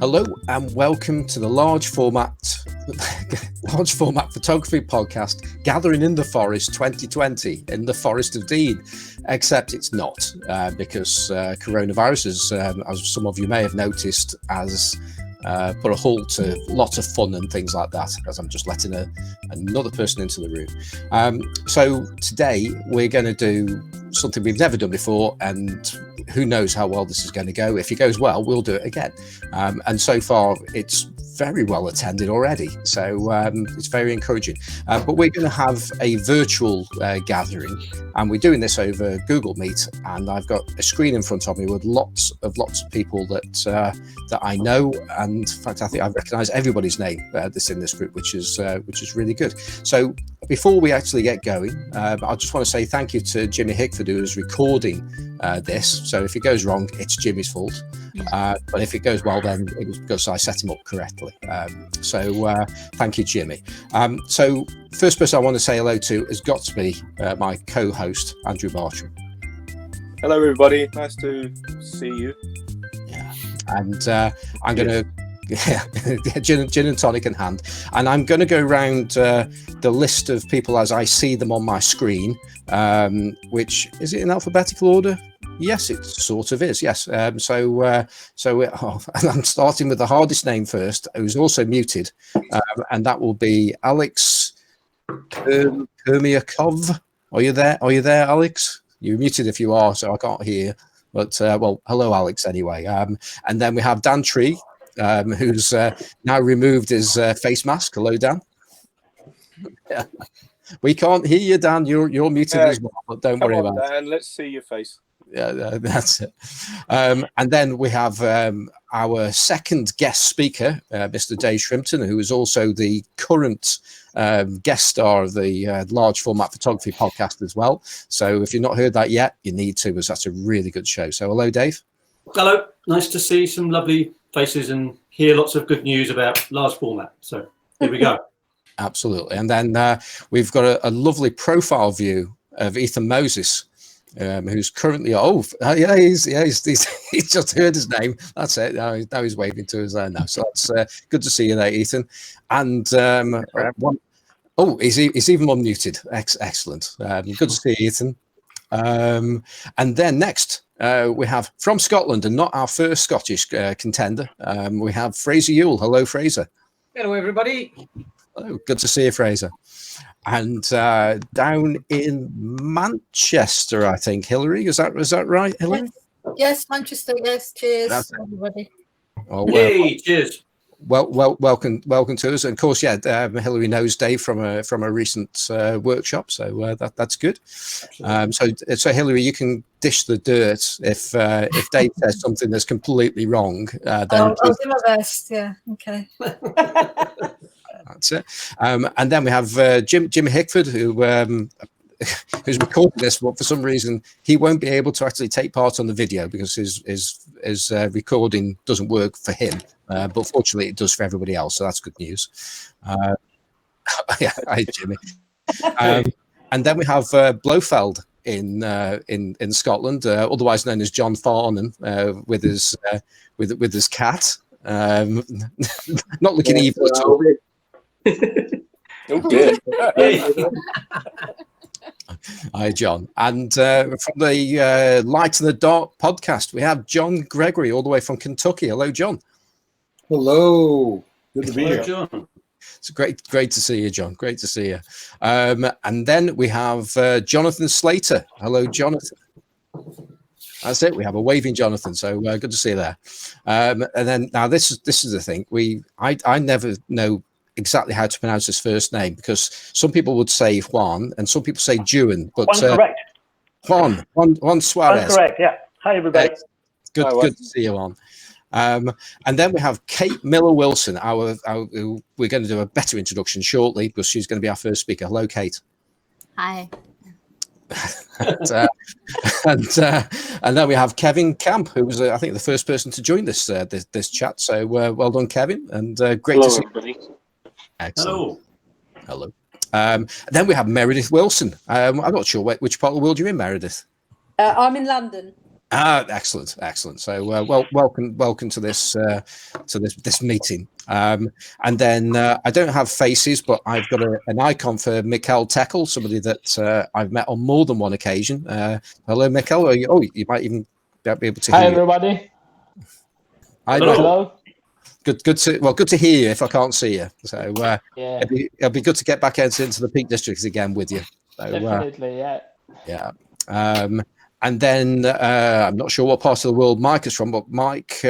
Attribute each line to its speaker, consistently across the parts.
Speaker 1: Hello and welcome to the large format photography podcast, Gathering in the Forest 2020 in the Forest of Dean, except it's not because coronavirus, as some of you may have noticed, has put a halt to lots of fun and things like that, as I'm just letting another person into the room. So today we're going to do something we've never done before, and who knows how well this is going to go. If it goes well, we'll do it again. And so far, it's very well attended already. So it's very encouraging. But we're going to have a virtual gathering, and we're doing this over Google Meet. And I've got a screen in front of me with lots of people that I know. And in fact, I think I recognise everybody's name that's in this group, which is really good. So before we actually get going, I just want to say thank you to Jimmy Hickford, who is recording this. So if it goes wrong, it's Jimmy's fault. But if it goes well, then it was because I set him up correctly. So thank you, Jimmy. So first person I want to say hello to has got to be my co-host, Andrew Bartram.
Speaker 2: Hello, everybody. Nice to see you.
Speaker 1: Yeah, and I'm going to gin and tonic in hand, and I'm going to go around the list of people as I see them on my screen, which is it in alphabetical order? Yes, it sort of is. Yes. So I'm starting with the hardest name first, who's also muted, and that will be Alex Permiakov. Are you there? Are you there, Alex? You're muted if you are, so I can't hear. But well, hello, Alex. Anyway, and then we have Dan Tree, who's now removed his face mask. Hello, Dan. Yeah. We can't hear you, Dan. You're muted as well, but don't worry about it.
Speaker 2: Dan, let's see your face.
Speaker 1: Yeah, that's it. And then we have our second guest speaker, Mr. Dave Shrimpton, who is also the current guest star of the large format photography podcast as well. So if you've not heard that yet, you need to, because that's a really good show. So hello, Dave.
Speaker 3: Hello. Nice to see some lovely faces and hear lots of good news about large format. So here we go.
Speaker 1: Absolutely. And then we've got a lovely profile view of Ethan Moses, who's currently he's just heard his name. That's it. Now he's waving to us there now. So that's good to see you there, Ethan. And he's even unmuted. Excellent. Good to see you, Ethan. And then next we have from Scotland, and not our first Scottish contender. We have Fraser Ewell. Hello, Fraser.
Speaker 4: Hello, everybody.
Speaker 1: Hello. Good to see you, Fraser. And down in Manchester, I think, Hillary, is that right, Hillary?
Speaker 5: Yes, Manchester. Yes, cheers, everybody.
Speaker 1: Oh, well,
Speaker 3: yay, cheers.
Speaker 1: Well, welcome to us. And of course, Hillary knows Dave from a recent workshop, so that's good. So Hillary, you can dish the dirt if Dave says something that's completely wrong. Then
Speaker 5: I'll do my best. Yeah. Okay.
Speaker 1: That's it. And then we have Jimmy Hickford, who's recording this, but for some reason he won't be able to actually take part on the video because his recording doesn't work for him. But fortunately, it does for everybody else, so that's good news. Yeah, hi, Jimmy. And then we have Blofeld in Scotland, otherwise known as John Farnan, with his cat. Not looking evil at all.
Speaker 2: Okay.
Speaker 1: Hi, John. And from the Light in the Dark podcast, we have John Gregory, all the way from Kentucky. Hello, John.
Speaker 6: Hello. Good to be here.
Speaker 3: John.
Speaker 1: It's great to see you, John. Great to see you. And then we have Jonathan Slater. Hello, Jonathan. That's it. We have a waving Jonathan. So good to see you there. And then now this is the thing. I never know exactly how to pronounce his first name, because some people would say Juan and some people say Juan, but
Speaker 4: correct.
Speaker 1: Juan Suarez.
Speaker 4: That's correct. Yeah. Hi, everybody.
Speaker 1: Good to see you, Juan. And then we have Kate Miller Wilson. We're going to do a better introduction shortly because she's going to be our first speaker. Hello, Kate.
Speaker 5: Hi.
Speaker 1: and then we have Kevin Camp, who was I think the first person to join this chat. So well done, Kevin, and great to see
Speaker 2: everybody.
Speaker 1: you. Excellent. Hello. Then we have Meredith Wilson. I'm not sure which part of the world you're in, Meredith.
Speaker 5: I'm in London.
Speaker 1: Excellent. So, welcome to this meeting. And then I don't have faces, but I've got an icon for Mikkel Tekel, somebody that I've met on more than one occasion. Hello, Mikkel. You might even be able to hear.
Speaker 7: Hi, everybody.
Speaker 1: Hi,
Speaker 7: Hello.
Speaker 1: Good to hear you. If I can't see you, so
Speaker 7: Yeah,
Speaker 1: it'll be good to get back into the Peak Districts again with you. So,
Speaker 7: definitely.
Speaker 1: yeah. And then I'm not sure what part of the world Mike is from, but Mike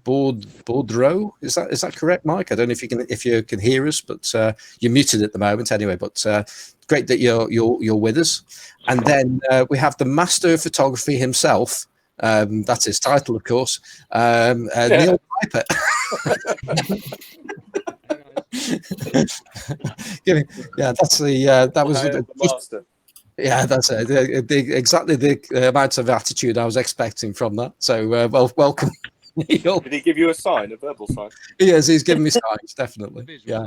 Speaker 1: Boudreau, is that correct, Mike? I don't know if you can hear us, but you're muted at the moment anyway. But great that you're with us. And then we have the master of photography himself. That's his title, of course. Neil Piper. That's that was
Speaker 2: the master.
Speaker 1: Yeah, that's it. Exactly the amount of attitude I was expecting from that. So, welcome, Neil.
Speaker 2: Did he give you a sign, a verbal sign?
Speaker 1: Yes, he's given me signs, definitely. Yeah.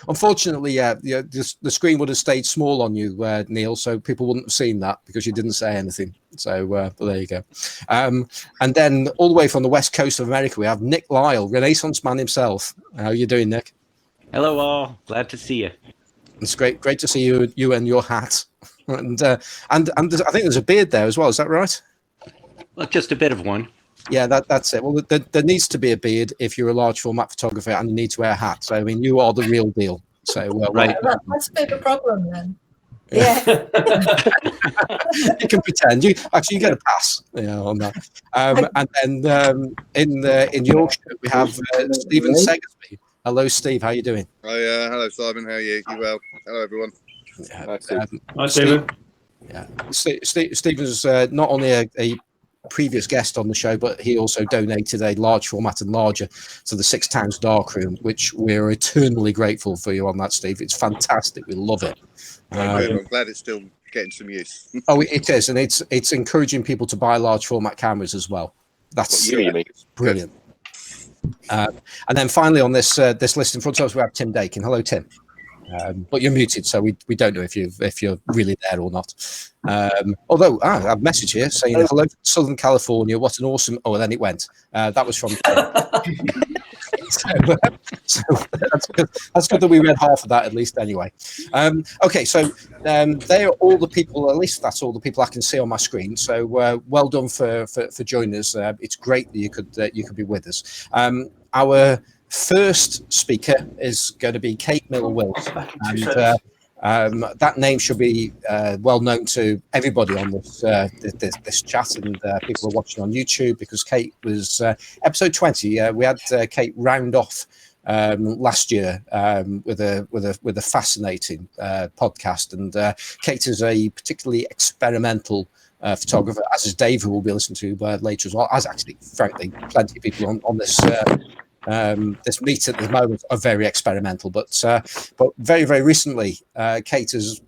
Speaker 1: Unfortunately, the screen would have stayed small on you, Neil, so people wouldn't have seen that because you didn't say anything. So, but there you go. And then all the way from the west coast of America, we have Nick Lyle, Renaissance man himself. How are you doing, Nick?
Speaker 8: Hello, all. Glad to see you.
Speaker 1: It's great to see you and your hat. And I think there's a beard there as well. Is that right?
Speaker 8: Well, just a bit of one.
Speaker 1: Yeah, that's it. Well, there needs to be a beard if you're a large format photographer, and you need to wear a hat. So, I mean, you are the real deal. So,
Speaker 8: right.
Speaker 5: That's a bit of a problem then.
Speaker 1: Yeah. You can pretend. You get a pass, on that. And then in Yorkshire we have Stephen Segersby. Hello, Steve. How are you doing?
Speaker 9: Hello, Simon. How are you? You well? Hello, everyone.
Speaker 3: Hi, Stephen.
Speaker 1: Yeah, Stephen's not only a previous guest on the show, but he also donated a large format and larger to the 6 Towns Darkroom, which we're eternally grateful for you on that, Steve. It's fantastic. We love it.
Speaker 9: I'm glad it's still getting some use.
Speaker 1: Oh, it is, and it's encouraging people to buy large format cameras as well. That's brilliant. And then finally on this list in front of us, we have Tim Dakin. Hello, Tim. But you're muted, so we don't know if you're really there or not. Although I have a message here saying hello from Southern California. What an awesome! Oh, and then it went. That was from. So that's good that we read half of that at least. Anyway, okay. So they are all the people. At least that's all the people I can see on my screen. So well done for joining us. It's great that you could be with us. Our first speaker is going to be Kate Miller-Wills, and that name should be well known to everybody on this chat, and people are watching on YouTube because Kate was episode 20. We had Kate round off last year with a fascinating podcast, and Kate is a particularly experimental photographer, as is Dave, who will be listening to later as well. As actually, frankly, plenty of people on this. This meet at the moment are very experimental, but very, very recently, Kate has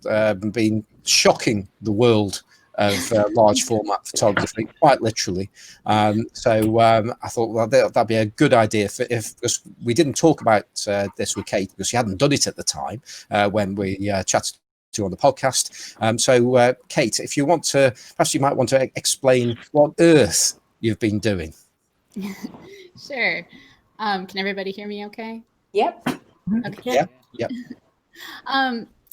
Speaker 1: been shocking the world of large format photography, quite literally. So I thought, well, that'd be a good idea if we didn't talk about this with Kate because she hadn't done it at the time when we chatted to her on the podcast. So Kate, if you want to, perhaps you might want to explain what on earth you've been doing.
Speaker 10: Sure. Can everybody hear me okay?
Speaker 11: Yep.
Speaker 10: Okay.
Speaker 1: Yep.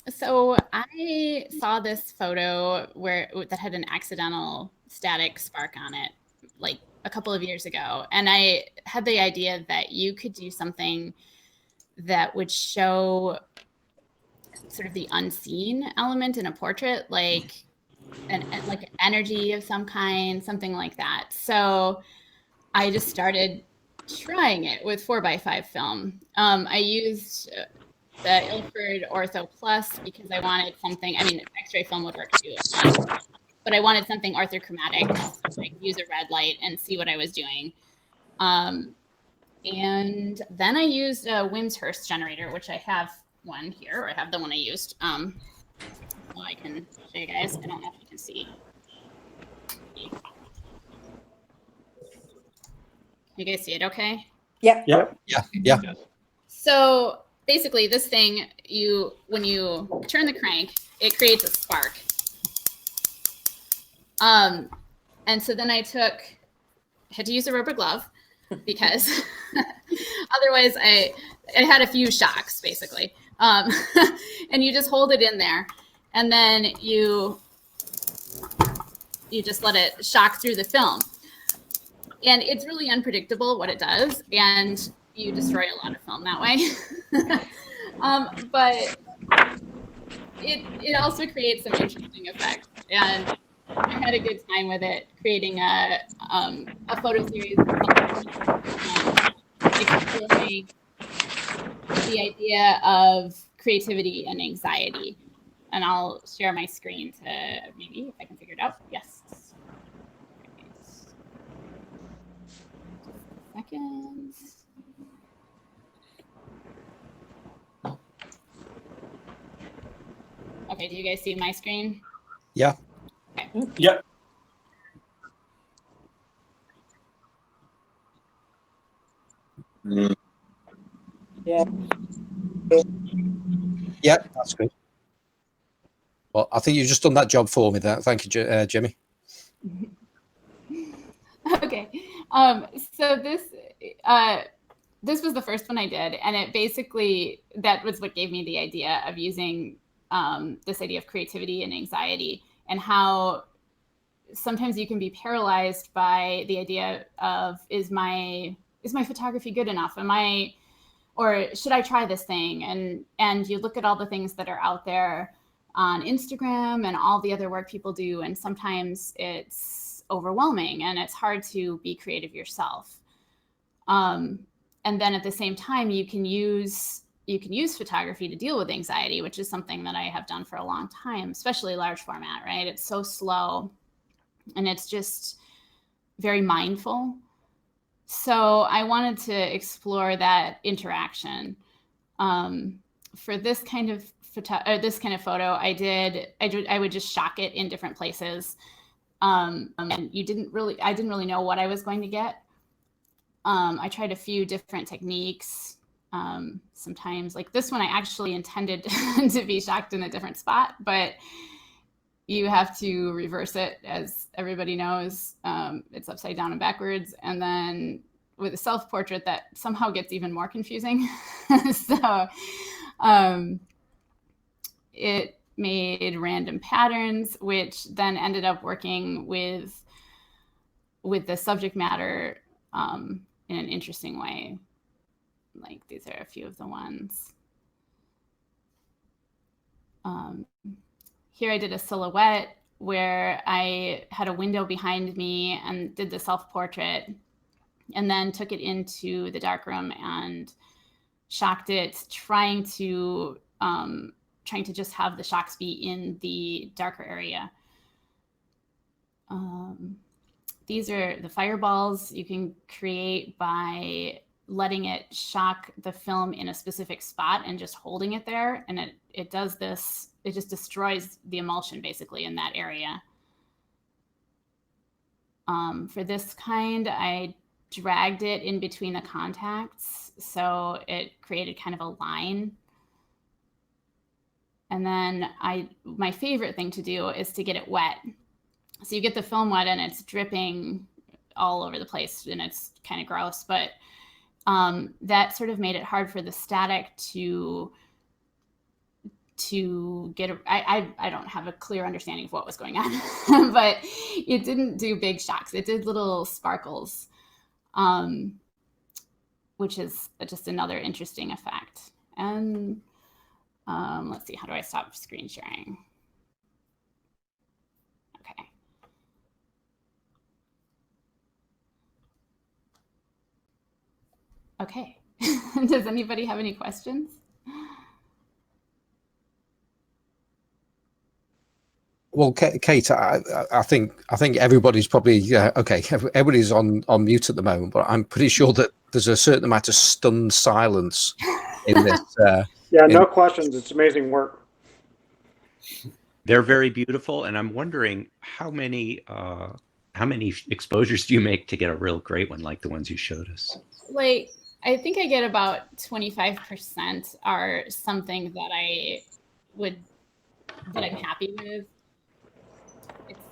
Speaker 10: So I saw this photo that had an accidental static spark on it like a couple of years ago. And I had the idea that you could do something that would show sort of the unseen element in a portrait, like like energy of some kind, something like that. So I just started trying it with 4x5 film. I used the Ilford Ortho Plus because I wanted something. I mean, X-ray film would work too, but I wanted something orthochromatic, like use a red light and see what I was doing. And then I used a Wimshurst generator, which I have one here, or I have the one I used. Well, I can show you guys. I don't know if you can see. You guys see it okay?
Speaker 11: Yep.
Speaker 1: Yeah.
Speaker 10: So basically this thing, when you turn the crank, it creates a spark. And And so then I had to use a rubber glove because otherwise I had a few shocks basically. And you just hold it in there and then you just let it shock through the film. And it's really unpredictable what it does, and you destroy a lot of film that way. But it also creates some interesting effects, and I had a good time with it, creating a photo series exploring the idea of creativity and anxiety. And I'll share my screen to maybe, if I can figure it out. Yes. Seconds. Okay, do you guys see my screen?
Speaker 1: Yeah.
Speaker 10: Okay.
Speaker 3: Yep.
Speaker 1: Yeah, that's good. Well, I think you've just done that job for me there. Thank you, Jimmy.
Speaker 10: Okay. So this was the first one I did, and it basically, that was what gave me the idea of using this idea of creativity and anxiety, and how sometimes you can be paralyzed by the idea of, is my photography good enough? Or should I try this thing? And you look at all the things that are out there on Instagram and all the other work people do, and sometimes it's overwhelming and it's hard to be creative yourself. And then at the same time, you can use photography to deal with anxiety, which is something that I have done for a long time, especially large format, right? It's so slow and it's just very mindful. So I wanted to explore that interaction. For this kind of photo, I would just shock it in different places. And I didn't really know what I was going to get. I tried a few different techniques. Sometimes, like this one, I actually intended to be shocked in a different spot, but you have to reverse it, as everybody knows. It's upside down and backwards. And then with a self-portrait, that somehow gets even more confusing. So it made random patterns, which then ended up working with the subject matter in an interesting way. Like these are a few of the ones. Here I did a silhouette where I had a window behind me and did the self-portrait, and then took it into the darkroom and shocked it, trying to just have the shocks be in the darker area. These are the fireballs you can create by letting it shock the film in a specific spot and just holding it there. And it does this, it just destroys the emulsion basically in that area. For this kind, I dragged it in between the contacts, so it created kind of a line. And then my favorite thing to do is to get it wet. So you get the film wet and it's dripping all over the place and it's kind of gross, but that sort of made it hard for the static to get. I don't have a clear understanding of what was going on, but it didn't do big shocks. It did little sparkles, which is just another interesting effect. And let's see, how do I stop screen sharing? Okay. Okay. Does anybody have any questions?
Speaker 1: Well, Kate, I think everybody's probably okay. Everybody's on mute at the moment, but I'm pretty sure that there's a certain amount of stunned silence in this.
Speaker 4: Yeah, no questions. It's amazing work.
Speaker 8: They're very beautiful, and I'm wondering how many exposures do you make to get a real great one like the ones you showed us?
Speaker 10: Like, I think I get about 25% are something that I'm happy with.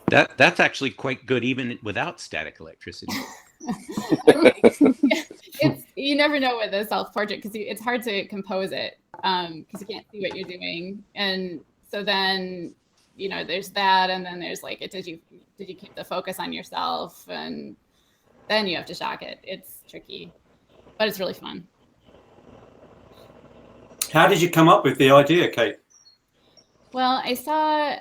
Speaker 8: That's actually quite good even without static electricity.
Speaker 10: You never know with a self-portrait because it's hard to compose it because you can't see what you're doing, and so then there's that, and then there's like, did you keep the focus on yourself, and then you have to shock it. It's tricky, but it's really fun.
Speaker 3: How did you come up with the idea, Kate?
Speaker 10: Well, I saw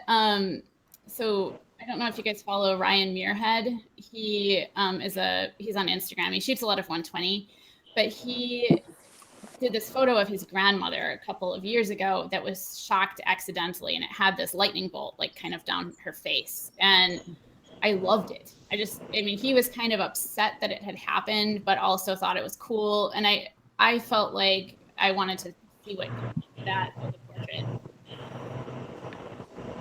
Speaker 10: so I don't know if you guys follow Ryan Muirhead. He he's on Instagram. He shoots a lot of 120, but he did this photo of his grandmother a couple of years ago that was shocked accidentally, and it had this lightning bolt like kind of down her face, and I loved it. I mean, he was kind of upset that it had happened, but also thought it was cool, and I felt like I wanted to see what that was a portrait.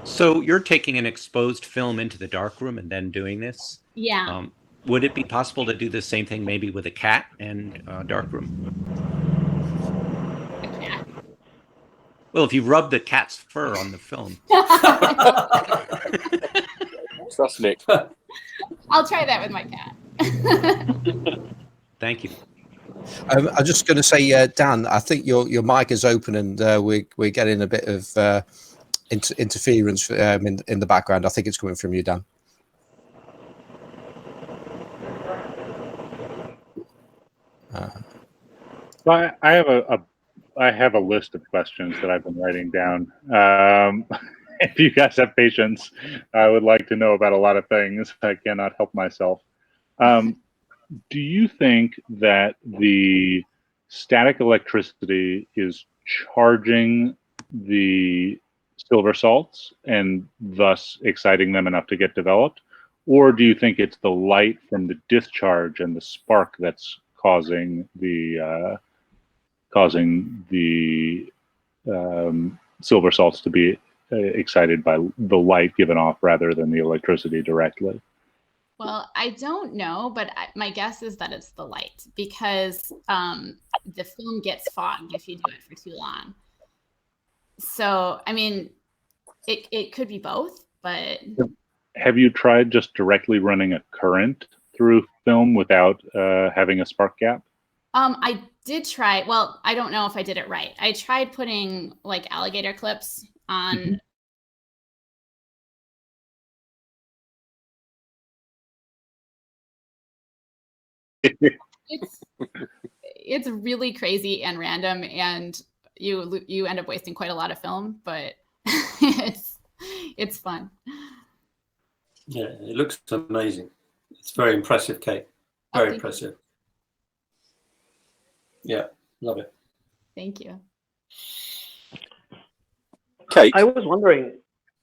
Speaker 8: So you're taking an exposed film into the darkroom and then doing this?
Speaker 10: Yeah.
Speaker 8: Would it be possible to do the same thing maybe with a cat and darkroom?
Speaker 10: A cat?
Speaker 8: Well, if you rub the cat's fur on the film.
Speaker 2: Trust Nick.
Speaker 10: I'll try that with my cat.
Speaker 8: Thank you.
Speaker 1: I'm just going to say, Dan, I think your mic is open, and we're getting a bit of interference in the background. I think it's coming from you, Dan.
Speaker 7: Well, I have a list of questions that I've been writing down. If you guys have patience, I would like to know about a lot of things. I cannot help myself. Do you think that the static electricity is charging the silver salts and thus exciting them enough to get developed? Or do you think it's the light from the discharge and the spark that's causing the silver salts to be excited by the light given off rather than the electricity directly?
Speaker 10: Well, I don't know, but my guess is that it's the light, because the film gets fogged if you do it for too long. So, I mean, it could be both, but...
Speaker 7: Have you tried just directly running a current through film without having a spark gap?
Speaker 10: I did try. Well, I don't know if I did it right. I tried putting like alligator clips on...
Speaker 7: Mm-hmm.
Speaker 10: It's really crazy and random, and you end up wasting quite a lot of film, but it's fun.
Speaker 3: Yeah, it looks amazing. It's very impressive, Kate. Very impressive. Yeah, love it.
Speaker 10: Thank you.
Speaker 2: Kate,
Speaker 4: I was wondering.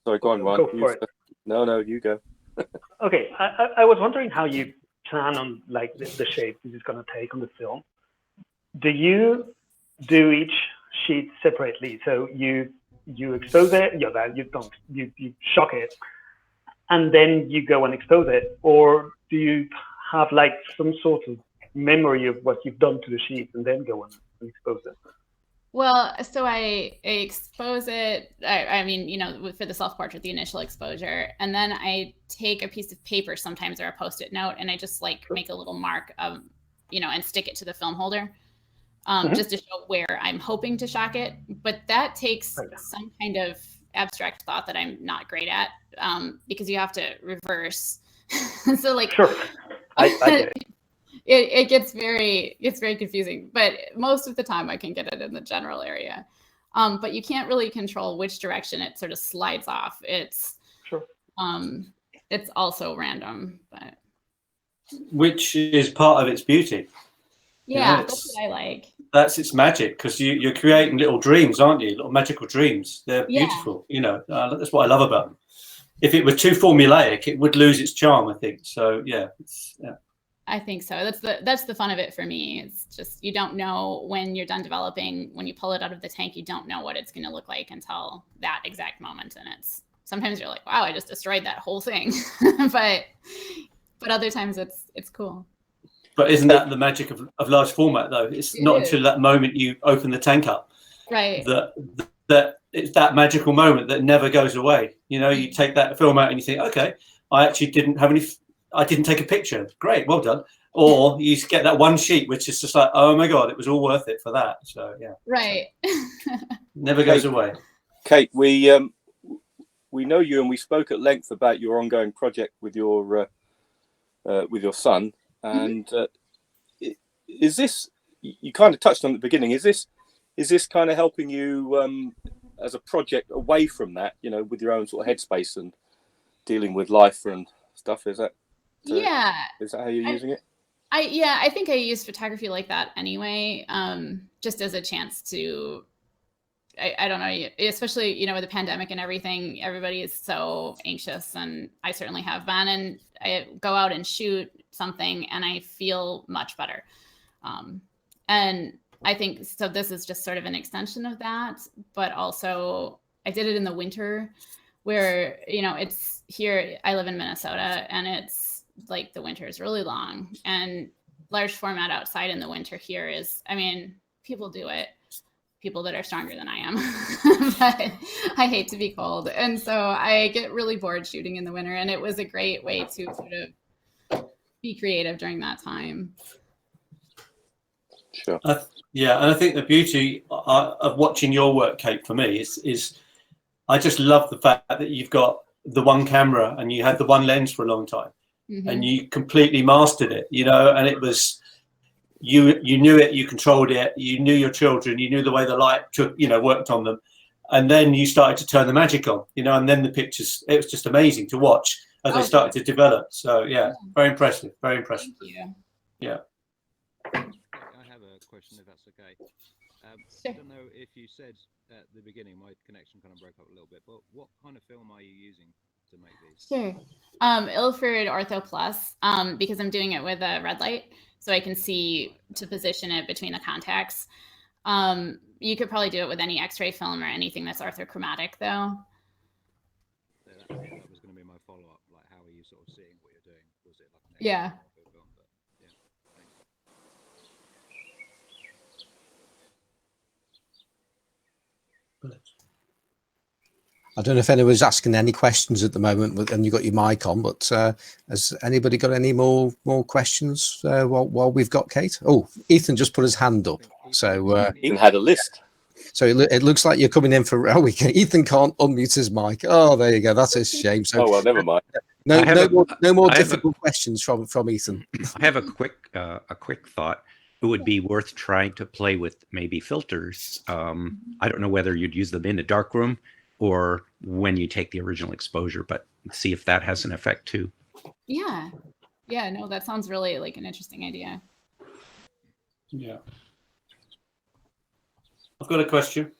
Speaker 2: sorry, go on, Ryan.
Speaker 4: Go for it.
Speaker 2: No, you go.
Speaker 4: Okay, I was wondering how you plan on like the shape this is going to take on the film. Do you do each sheet separately? So you expose it, you shock it, and then you go and expose it, or do you have like some sort of memory of what you've done to the sheet and then go and expose it?
Speaker 10: Well, so I expose it, I mean, for the self-portrait, the initial exposure, and then I take a piece of paper sometimes, or a Post-it note, and I just like make a little mark of, and stick it to the film holder, just to show where I'm hoping to shock it. But that takes some kind of abstract thought that I'm not great at, because you have to reverse. So like,
Speaker 4: sure. I get it.
Speaker 10: It gets very confusing, but most of the time I can get it in the general area. But you can't really control which direction it sort of slides off. It's
Speaker 4: sure.
Speaker 10: It's also random, but
Speaker 3: which is part of its beauty.
Speaker 10: Yeah, that's what I like.
Speaker 3: That's its magic, because you're creating little dreams, aren't you? Little magical dreams. They're beautiful. That's what I love about them. If it were too formulaic, it would lose its charm, I think. So yeah.
Speaker 10: I think so. That's the fun of it for me. It's just, you don't know when you're done developing. When you pull it out of the tank, you don't know what it's going to look like until that exact moment. And sometimes you're like, wow, I just destroyed that whole thing. but other times it's cool.
Speaker 3: But isn't that the magic of large format, though? It's not until that moment you open the tank up,
Speaker 10: right?
Speaker 3: That it's that magical moment that never goes away. You take that film out and you think, okay, I actually didn't have any. I didn't take a picture. Great, well done. Or you get that one sheet, which is just like, oh my god, it was all worth it for that. So yeah,
Speaker 10: Right.
Speaker 3: never goes away.
Speaker 2: Kate, we know you, and we spoke at length about your ongoing project with your son. And is this, you kind of touched on at the beginning, is this kind of helping you as a project away from that, you know, with your own sort of headspace and dealing with life and stuff? Is that how you're using it?
Speaker 10: I think I use photography like that anyway, just as a chance to, I don't know, especially, you know, with the pandemic and everything, everybody is so anxious, and I certainly have been, and I go out and shoot something and I feel much better. And I think, so this is just sort of an extension of that, but also I did it in the winter where, you know, it's here, I live in Minnesota, and it's like the winter is really long, and large format outside in the winter here is, I mean, people do it, people that are stronger than I am, but I hate to be cold. And so I get really bored shooting in the winter, and it was a great way to sort of be creative during that time.
Speaker 2: Sure.
Speaker 3: Yeah, and I think the beauty of watching your work, Kate, for me is I just love the fact that you've got the one camera and you had the one lens for a long time. And you completely mastered it, you know, and it was, you knew it, you controlled it, you knew your children, you knew the way the light took, you know, worked on them. And then you started to turn the magic on, you know, and then the pictures, it was just amazing to watch as they started to develop. So yeah, very impressive, very impressive.
Speaker 10: Thank you.
Speaker 3: Yeah.
Speaker 11: I have a question, if that's okay. I don't know if you said at the beginning, my connection kind of broke up a little bit, but what kind of film are you using to make these?
Speaker 10: Sure. Ilford Ortho Plus, because I'm doing it with a red light, so I can see to position it between the contacts. You could probably do it with any X-ray film or anything that's orthochromatic, though.
Speaker 11: That was going to be my follow-up. Like, how are you sort of seeing what you're doing? Was it like an
Speaker 10: Yeah.
Speaker 11: film? But, yeah.
Speaker 1: I don't know if anyone's asking any questions at the moment, and you've got your mic on, but has anybody got any more questions while we've got Kate? Oh, Ethan just put his hand up. So
Speaker 2: Ethan had a list.
Speaker 1: So it looks like you're coming in for. Oh, Ethan can't unmute his mic. Oh, there you go. That's a shame. So,
Speaker 2: oh well, never mind.
Speaker 1: No more difficult questions from Ethan.
Speaker 8: I have a quick thought. It would be worth trying to play with maybe filters. I don't know whether you'd use them in a darkroom or when you take the original exposure, but see if that has an effect too.
Speaker 10: Yeah. Yeah, no, that sounds really like an interesting idea.
Speaker 3: Yeah. I've got a question.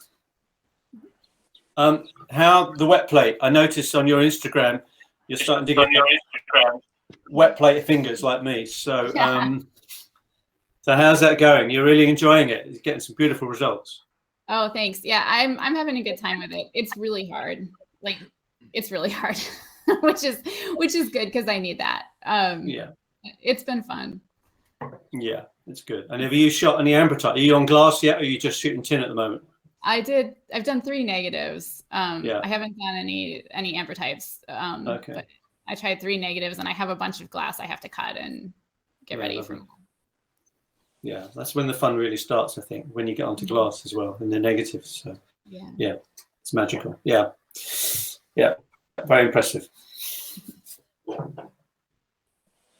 Speaker 3: How the wet plate, I noticed on your Instagram, you're starting to get wet plate fingers like me. So, so how's that going? You're really enjoying it? You're getting some beautiful results.
Speaker 10: Oh, thanks. Yeah, I'm having a good time with it. It's really hard. Like, it's really hard, which is good because I need that. Yeah, it's been fun.
Speaker 3: Yeah, it's good. And have you shot any ambrotype? Are you on glass yet, or are you just shooting tin at the moment?
Speaker 10: I've done 3 negatives. I haven't done any ambrotypes.
Speaker 3: Okay.
Speaker 10: But I tried 3 negatives, and I have a bunch of glass I have to cut and get ready for.
Speaker 3: Yeah, that's when the fun really starts, I think, when you get onto glass as well, in the negatives. So, yeah, it's magical. Yeah, yeah, very impressive.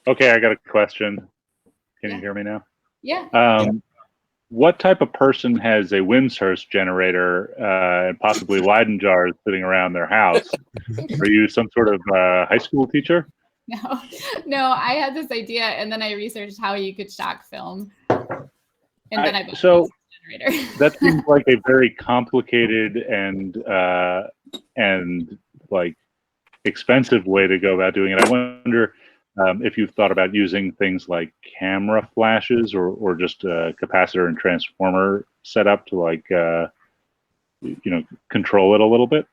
Speaker 7: Okay, I got a question. Can you hear me now?
Speaker 10: Yeah.
Speaker 7: What type of person has a Wimshurst generator and possibly Leyden jars sitting around their house? Are you some sort of high school teacher?
Speaker 10: No, I had this idea, and then I researched how you could shock film. And then I bought
Speaker 7: so
Speaker 10: a generator.
Speaker 7: That seems like a very complicated and like expensive way to go about doing it. I wonder if you've thought about using things like camera flashes or just a capacitor and transformer setup to like control it a little bit.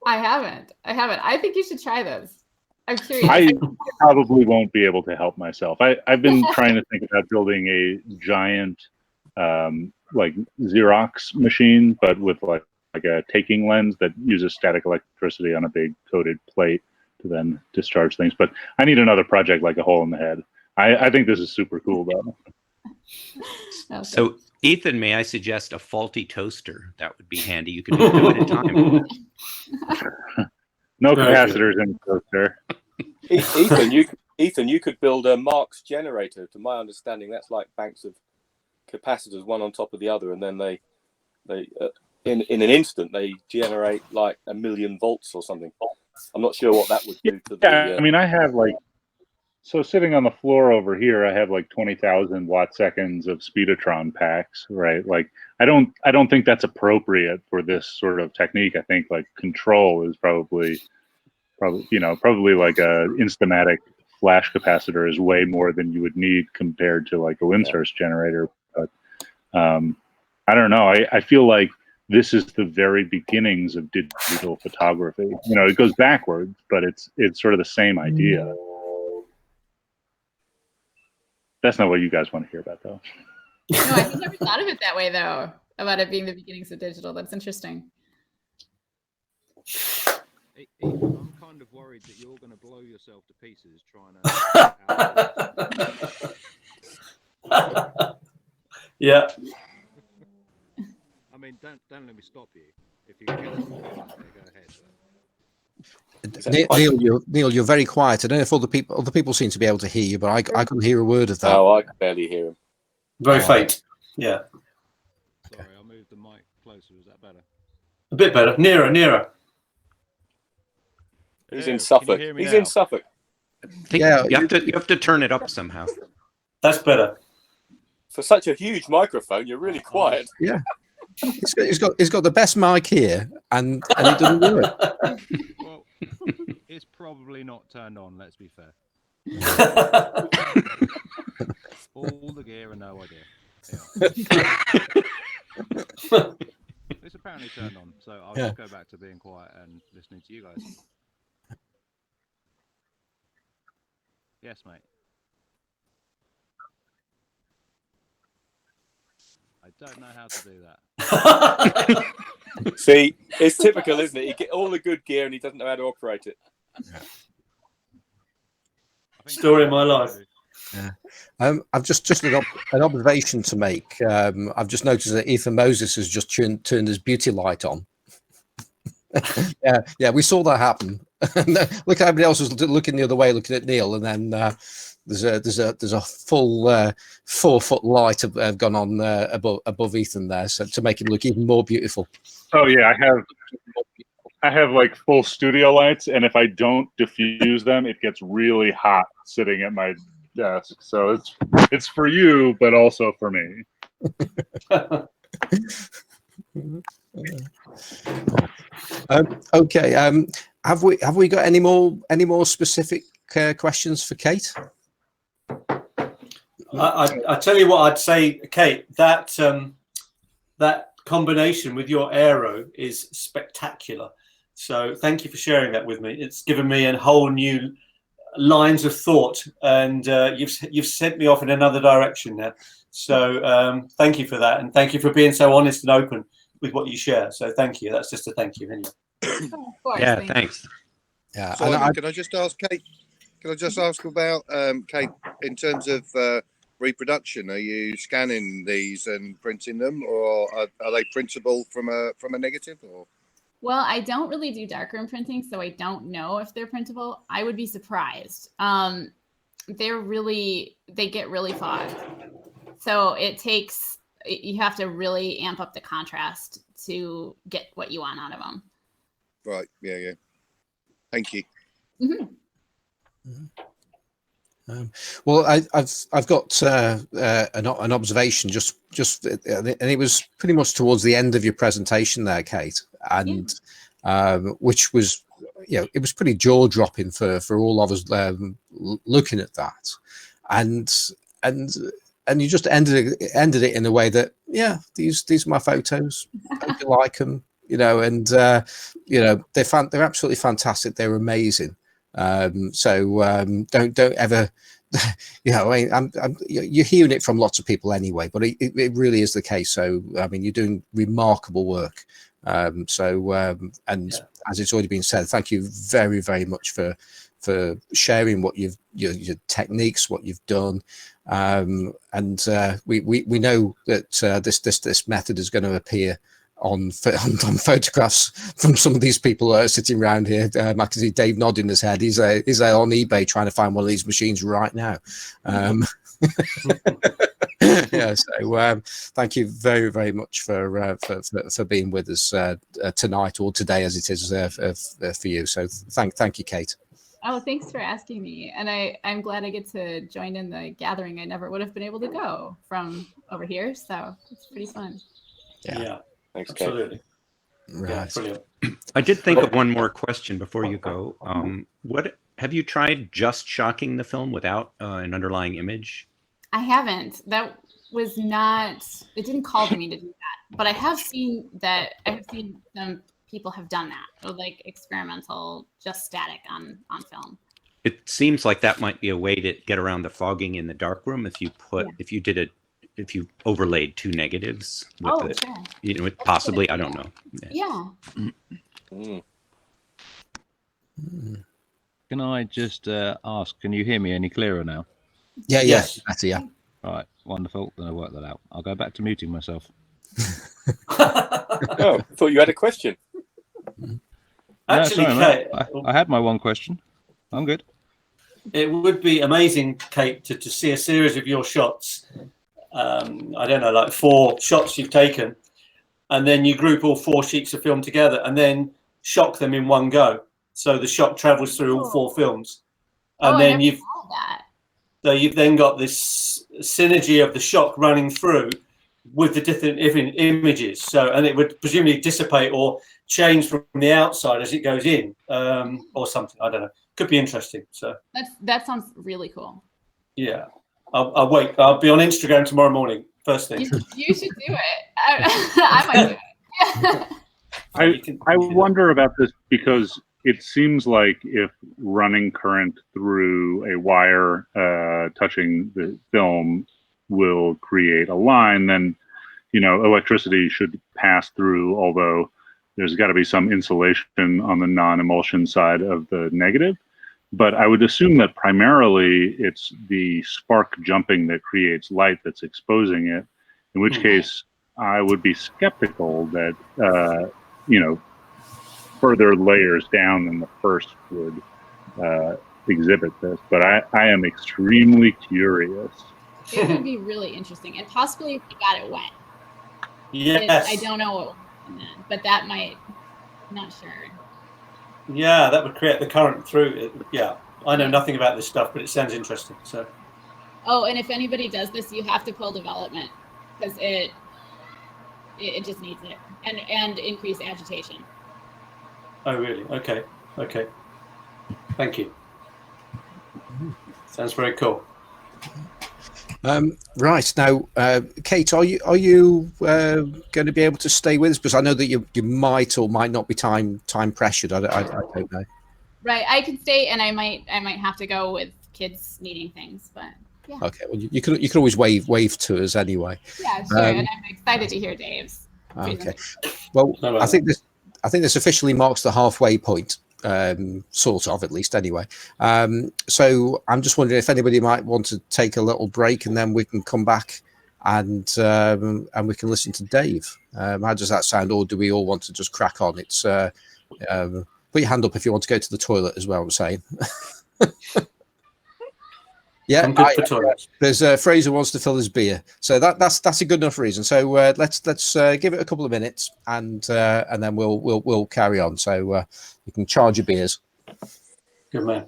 Speaker 10: I haven't. I think you should try this. I'm curious.
Speaker 7: I probably won't be able to help myself. I've been trying to think about building a giant like Xerox machine, but with like a taking lens that uses static electricity on a big coated plate to then discharge things. But I need another project like a hole in the head. I think this is super cool though.
Speaker 10: Okay.
Speaker 8: So Ethan, may I suggest a faulty toaster? That would be handy. You could do 2 at a time.
Speaker 7: No
Speaker 3: Very
Speaker 7: capacitors in the toaster.
Speaker 2: Ethan, you could build a Marx generator. To my understanding, that's like banks of capacitors, one on top of the other, and then they in an instant they generate like 1,000,000 volts or something. I'm not sure what that would do to the.
Speaker 7: Yeah, I mean, I have like, so sitting on the floor over here, I have like 20,000 watt seconds of speedotron packs, right? Like, I don't think that's appropriate for this sort of technique. I think like control is probably like a Instamatic flash capacitor is way more than you would need compared to like a Wimshurst generator. But I don't know. I feel like this is the very beginnings of digital photography. You know, it goes backwards, but it's sort of the same idea. That's not what you guys want to hear about, though.
Speaker 10: No, I've never thought of it that way, though, about it being the beginnings of digital. That's interesting.
Speaker 11: I'm kind of worried that you're going to blow yourself to pieces trying to.
Speaker 3: Yeah.
Speaker 11: I mean, don't let me stop you. If you can, go ahead.
Speaker 1: Neil, you're very quiet. I don't know if other people seem to be able to hear you, but I couldn't hear a word of that.
Speaker 2: Oh, I can barely hear him.
Speaker 3: Very faint. Yeah.
Speaker 11: Sorry, I'll move the mic closer. Is that better?
Speaker 3: A bit better. Nearer.
Speaker 2: He's in Suffolk. He's in Suffolk.
Speaker 8: Yeah, you have to turn it up somehow.
Speaker 3: That's better.
Speaker 2: For such a huge microphone, you're really quiet.
Speaker 1: Yeah. He's got the best mic here, and he doesn't do it.
Speaker 11: Well, it's probably not turned on. Let's be fair. All the gear and no idea. Yeah. It's apparently turned on, so I'll just go back to being quiet and listening to you guys. Yes, mate. I don't know how to do that.
Speaker 2: See, it's typical, isn't it? You get all the good gear and he doesn't know how to operate it.
Speaker 3: Story of my life.
Speaker 1: Yeah. I've just an observation to make. I've just noticed that Ethan Moses has just turned his beauty light on. yeah, we saw that happen. Look, everybody else was looking the other way, looking at Neil, and then there's a full 4-foot light have gone on above Ethan there, so to make him look even more beautiful.
Speaker 7: Oh yeah, I have like full studio lights, and if I don't diffuse them, it gets really hot sitting at my desk. So it's for you, but also for me.
Speaker 1: Okay. Have we got any more specific questions for Kate?
Speaker 3: I tell you what, I'd say, Kate, that combination with your aero is spectacular. So thank you for sharing that with me. It's given me a whole new lines of thought, and you've sent me off in another direction now. So thank you for that, and thank you for being so honest and open with what you share. So thank you. That's just a thank you, anyway.
Speaker 10: Of course,
Speaker 8: Yeah, thanks.
Speaker 1: Yeah.
Speaker 9: Simon, can I just ask Kate? Can I just ask about Kate in terms of reproduction? Are you scanning these and printing them, or are they printable from a negative? Or
Speaker 10: Well, I don't really do darkroom printing, so I don't know if they're printable. I would be surprised. They get really fogged. So you have to really amp up the contrast to get what you want out of them.
Speaker 9: right, yeah. Thank you.
Speaker 10: Mm-hmm.
Speaker 1: Well, I've got an observation just and it was pretty much towards the end of your presentation there, Kate, and which was, it was pretty jaw dropping for all of us looking at that, and you just ended it in a way that these are my photos. Hope you like them, and they're absolutely fantastic. They're amazing. So don't ever, you're hearing it from lots of people anyway, but it really is the case. So I mean, you're doing remarkable work, And as it's already been said, thank you very, very much for sharing what your techniques, what you've done. We know that this method is going to appear on photographs from some of these people sitting around here. I can see Dave nodding his head. He's on eBay trying to find one of these machines right now. Yeah, so thank you very, very much for being with us tonight, or today as it is for you. So thank you, Kate.
Speaker 10: Oh, thanks for asking me. And I'm glad I get to join in the gathering. I never would have been able to go from over here, so it's pretty fun.
Speaker 3: Yeah.
Speaker 2: Thanks,
Speaker 3: absolutely.
Speaker 2: Kate.
Speaker 1: Right.
Speaker 3: Yeah, brilliant.
Speaker 8: I did think of one more question before you go. What have you tried just shocking the film without an underlying image?
Speaker 10: I haven't. That was not. It didn't call to me to do that. But I have seen that. I have seen some people have done that, or like experimental, just static on film.
Speaker 8: It seems like that might be a way to get around the fogging in the darkroom if you overlaid two negatives with
Speaker 10: sure.
Speaker 8: Possibly, I don't know.
Speaker 10: Yeah.
Speaker 11: Can I just ask, can you hear me any clearer now?
Speaker 1: Yes. That's yeah.
Speaker 11: All right, wonderful. Then I work that out. I'll go back to muting myself.
Speaker 2: Oh, I thought you had a question.
Speaker 3: Actually,
Speaker 11: sorry,
Speaker 3: Kate,
Speaker 11: I had my one question. I'm good.
Speaker 3: It would be amazing, Kate, to see a series of your shots. I don't know, like 4 shots you've taken, and then you group all 4 sheets of film together and then shock them in one go. So the shock travels through all 4 films. And then you've then got this synergy of the shock running through with the different images. So, and it would presumably dissipate or change from the outside as it goes in, or something. I don't know. Could be interesting. So
Speaker 10: that sounds really cool.
Speaker 3: Yeah, I'll wait. I'll be on Instagram tomorrow morning. First thing.
Speaker 10: You should do it. I might do it.
Speaker 7: I wonder about this because it seems like if running current through a wire touching the film will create a line, then electricity should pass through, although there's got to be some insulation on the non-emulsion side of the negative. But I would assume that primarily it's the spark jumping that creates light that's exposing it, in which case I would be skeptical that further layers down than the first would exhibit this. But I am extremely curious.
Speaker 10: It would be really interesting, and possibly if you got it wet.
Speaker 3: Yes.
Speaker 10: I don't know what will happen then, but that might. Not sure.
Speaker 3: Yeah, that would create the current through it. Yeah, I know nothing about this stuff, but it sounds interesting. So.
Speaker 10: Oh, and if anybody does this, you have to pull development because it just needs it, and increase agitation.
Speaker 3: Oh, really? Okay. Thank you. Sounds very cool.
Speaker 1: Right now, Kate, are you going to be able to stay with us? Because I know that you might or might not be time pressured. I don't know.
Speaker 10: Right, I can stay, and I might have to go with kids needing things, but yeah.
Speaker 1: Okay, well you can always wave to us anyway.
Speaker 10: Yeah, sure, and I'm excited to hear Dave's.
Speaker 1: Okay, well I think this officially marks the halfway point. Sort of, at least anyway. So I'm just wondering if anybody might want to take a little break, and then we can come back and we can listen to Dave. How does that sound? Or do we all want to just crack on? It's put your hand up if you want to go to the toilet as well. I'm saying. Yeah,
Speaker 3: I'm good for toilets.
Speaker 1: There's Fraser wants to fill his beer, so that's a good enough reason. So let's give it a couple of minutes, and then we'll carry on. So you can charge your beers.
Speaker 3: Good man.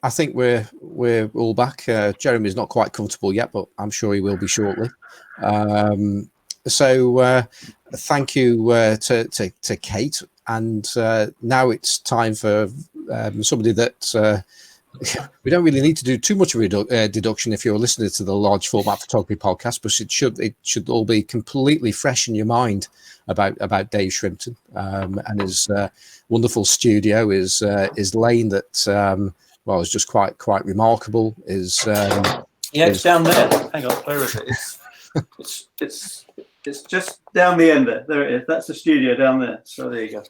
Speaker 1: I think we're all back. Jeremy's not quite comfortable yet, but I'm sure he will be shortly. So thank you to Kate, and now it's time for somebody that we don't really need to do too much of a deduction if you're listening to the large format photography podcast, but it should all be completely fresh in your mind about Dave Shrimpton and his wonderful studio, his lane that well, is just quite remarkable.
Speaker 3: It's down there. Hang on, where is it? It's just down the end there. There it is. That's the studio down there. So there you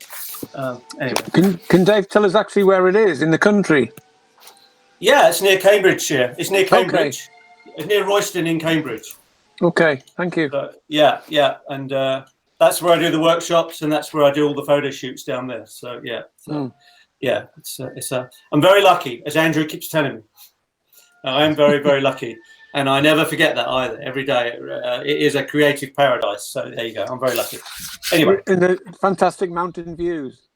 Speaker 3: go. Anyway,
Speaker 12: can Dave tell us actually where it is in the country?
Speaker 3: Yeah, it's near Cambridgeshire. It's near Cambridge. Okay. It's near Royston in Cambridge.
Speaker 12: Okay, thank you.
Speaker 3: Yeah, and that's where I do the workshops, and that's where I do all the photo shoots down there. So yeah, yeah, I'm very lucky, as Andrew keeps telling me. I am very, very lucky, and I never forget that either. Every day, it is a creative paradise. So there you go. I'm very lucky. Anyway,
Speaker 12: and the fantastic mountain views.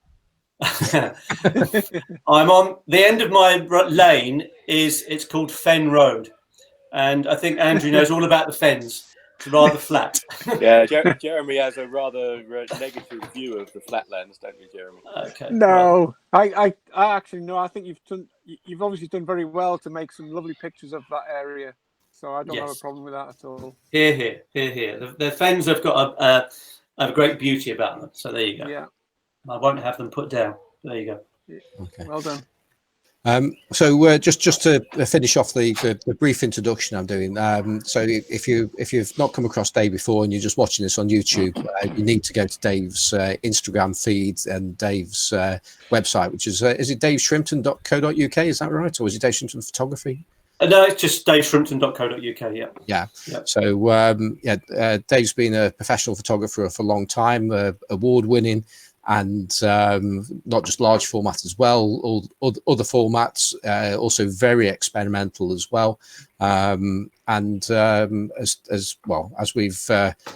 Speaker 3: I'm on the end of my lane. It's called Fen Road, and I think Andrew knows all about the fens. It's rather flat.
Speaker 2: Yeah, Jeremy has a rather negative view of the flatlands, don't you, Jeremy?
Speaker 3: Okay.
Speaker 12: No, I actually no. I think you've obviously done very well to make some lovely pictures of that area. So I don't have a problem with that at all.
Speaker 3: Here. The fens have got a great beauty about them. So there you go. Yeah. I won't have them put down. There you go.
Speaker 1: Okay.
Speaker 12: Well done.
Speaker 1: So just to finish off the brief introduction I'm doing. So if you've not come across Dave before and you're just watching this on YouTube, you need to go to Dave's Instagram feed and Dave's website, which is it daveshrimpton.co.uk? Is that right, or is it Dave Shrimpton Photography?
Speaker 3: No, it's just daveshrimpton.co.uk. Yeah.
Speaker 1: So Dave's been a professional photographer for a long time, award-winning. And not just large format as well, all other formats, also very experimental as well. As well as we've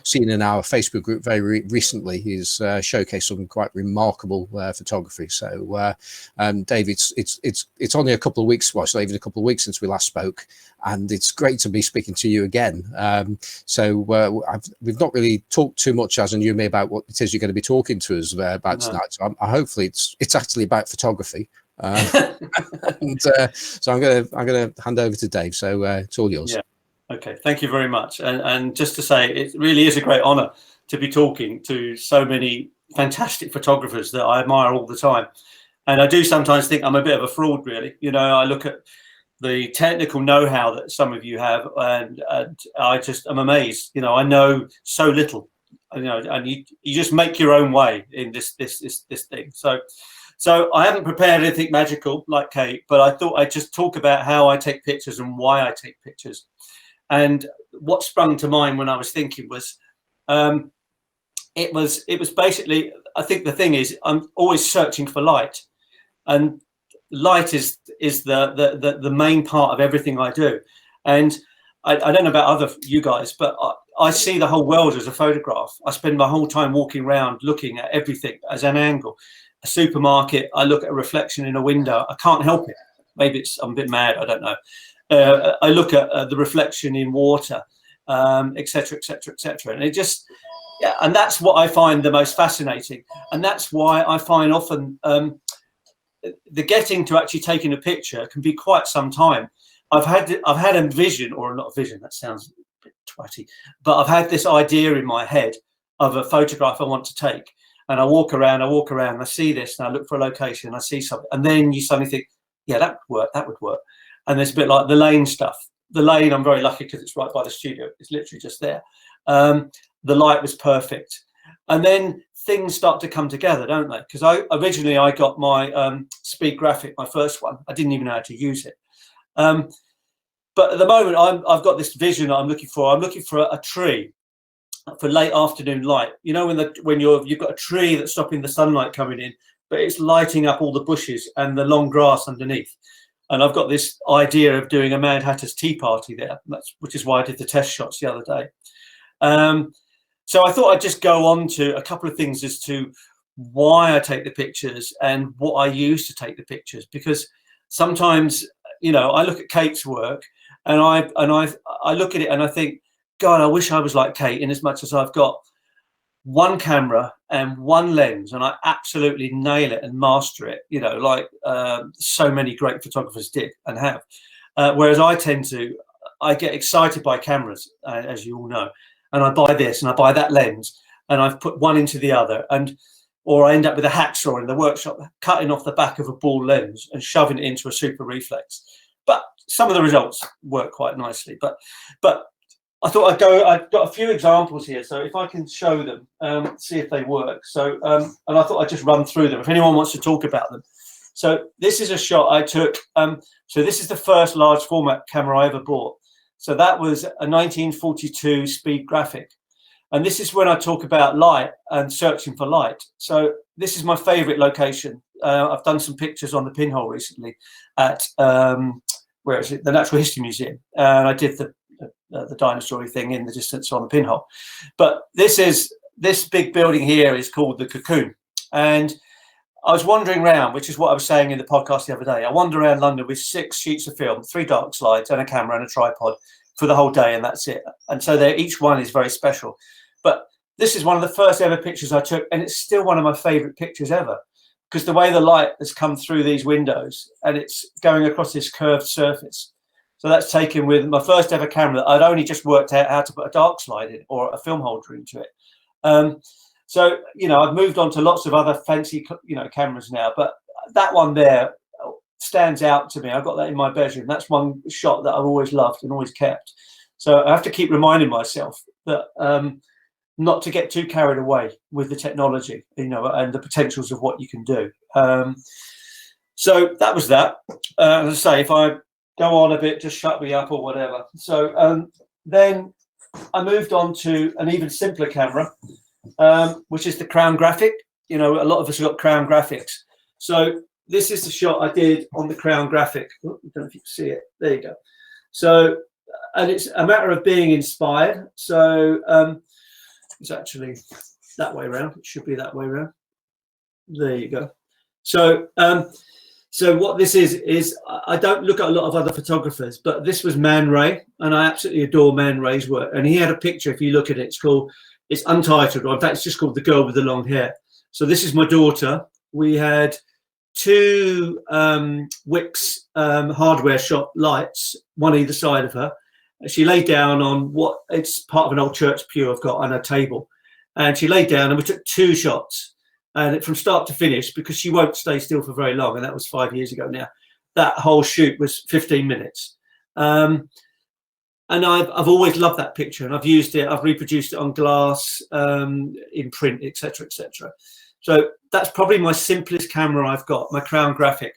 Speaker 1: seen in our Facebook group very recently, he's showcased some quite remarkable photography. So, Dave, it's only a couple of weeks, well, it's not even a couple of weeks since we last spoke, and it's great to be speaking to you again. We've not really talked too much, as in you me, about what it is you're going to be talking to us about tonight. So hopefully it's actually about photography. So I'm going to hand over to Dave. So it's all yours.
Speaker 3: Yeah. Okay. Thank you very much. And just to say, it really is a great honour to be talking to so many fantastic photographers that I admire all the time. And I do sometimes think I'm a bit of a fraud, really. You know, I look at the technical know-how that some of you have, and I'm amazed. You know, I know so little. You know, and you just make your own way in this thing. So I haven't prepared anything magical like Kate, but I thought I'd just talk about how I take pictures and why I take pictures. And what sprung to mind when I was thinking was, it was basically, I think the thing is, I'm always searching for light, and light is the main part of everything I do. And I don't know about you guys, but I see the whole world as a photograph. I spend my whole time walking around looking at everything as an angle. A supermarket, I look at a reflection in a window. I can't help it. Maybe I'm a bit mad. I don't know. I look at the reflection in water, etc., etc., etc. And it just, yeah, and that's what I find the most fascinating. And that's why I find often the getting to actually taking a picture can be quite some time. I've had a vision, or not a vision, that sounds a bit twatty, but I've had this idea in my head of a photograph I want to take. And I walk around, I see this, and I look for a location, and I see something. And then you suddenly think, yeah, that would work. And it's a bit like the lane stuff. The lane, I'm very lucky because it's right by the studio. It's literally just there. The light was perfect. And then things start to come together, don't they? Because originally I got my Speed Graphic, my first one. I didn't even know how to use it. But at the moment, I've got this vision I'm looking for. I'm looking for a tree for late afternoon light. You know, when you've got a tree that's stopping the sunlight coming in, but it's lighting up all the bushes and the long grass underneath. And I've got this idea of doing a Mad Hatter's tea party there, which is why I did the test shots the other day. So I thought I'd just go on to a couple of things as to why I take the pictures and what I use to take the pictures. Because sometimes, you know, I look at Kate's work and I look at it and I think, God, I wish I was like Kate, in as much as I've got one camera and one lens, and I absolutely nail it and master it, you know, like so many great photographers did and have. Whereas I get excited by cameras, as you all know, and I buy this and I buy that lens, and I've put one into the other, or I end up with a hacksaw in the workshop cutting off the back of a ball lens and shoving it into a super reflex. But some of the results work quite nicely. But I thought I've got a few examples here, so if I can show them, see if they work. So and I thought I'd just run through them if anyone wants to talk about them. So this is a shot I took. So this is the first large format camera I ever bought. So that was a 1942 Speed Graphic. And this is when I talk about light and searching for light. So this is my favorite location. I've done some pictures on the Pinhole recently at, where is it? The Natural History Museum. And I did the dinosaur thing in the distance on the Pinhole. But this big building here is called the Cocoon. And I was wandering around, which is what I was saying in the podcast the other day. I wandered around London with 6 sheets of film, 3 dark slides and a camera and a tripod for the whole day, and that's it. And so each one is very special. But this is one of the first ever pictures I took, and it's still one of my favorite pictures ever, because the way the light has come through these windows and it's going across this curved surface. So that's taken with my first ever camera that I'd only just worked out how to put a dark slide in or a film holder into it. So, you know, I've moved on to lots of other fancy, you know, cameras now, but that one there stands out to me. I've got that in my bedroom. That's one shot that I've always loved and always kept. So I have to keep reminding myself that not to get too carried away with the technology, you know, and the potentials of what you can do. So that was that. As I say, if I go on a bit, just shut me up or whatever. So then I moved on to an even simpler camera, which is the Crown Graphic. You know, a lot of us have got Crown Graphics. So this is the shot I did on the Crown Graphic. Oh, I don't know if you can see it. There you go. So, and it's a matter of being inspired. So it's actually that way around. It should be that way around. There you go. So, so what this is I don't look at a lot of other photographers, but this was Man Ray, and I absolutely adore Man Ray's work. And he had a picture, if you look at it, it's untitled, or in fact, it's just called The Girl with the Long Hair. So this is my daughter. We had 2 Wix hardware shop lights, one either side of her. She laid down on it's part of an old church pew I've got on a table. And she laid down and we took 2 shots. And from start to finish, because she won't stay still for very long, and that was 5 years ago now, that whole shoot was 15 minutes. And I've always loved that picture, and I've used it, I've reproduced it on glass, in print, etc., etc. So that's probably my simplest camera I've got, my Crown Graphic,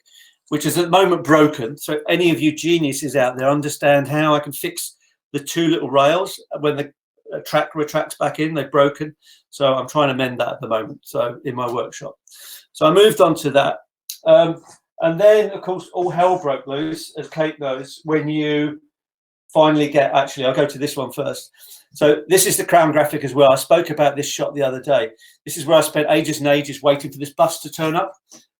Speaker 3: which is at the moment broken. So if any of you geniuses out there understand how I can fix the 2 little rails when the track retracts back in, they've broken. So I'm trying to mend that at the moment, so in my workshop. So I moved on to that. And then, of course, all hell broke loose, as Kate knows, when you finally get, actually, I'll go to this one first. So this is the Crown Graphic as well. I spoke about this shot the other day. This is where I spent ages and ages waiting for this bus to turn up.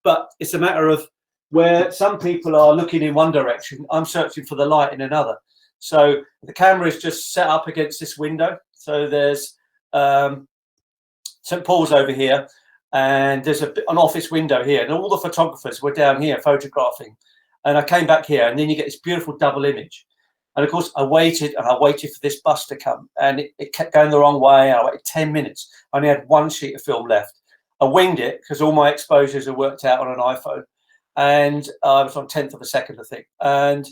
Speaker 3: But it's a matter of where some people are looking in one direction, I'm searching for the light in another. So the camera is just set up against this window. So there's St. Paul's over here, and there's an office window here, and all the photographers were down here photographing. And I came back here, and then you get this beautiful double image. And of course, I waited and I waited for this bus to come, and it kept going the wrong way. I waited 10 minutes. I only had 1 sheet of film left. I winged it because all my exposures are worked out on an iPhone, and I was on 10th of a second, I think. And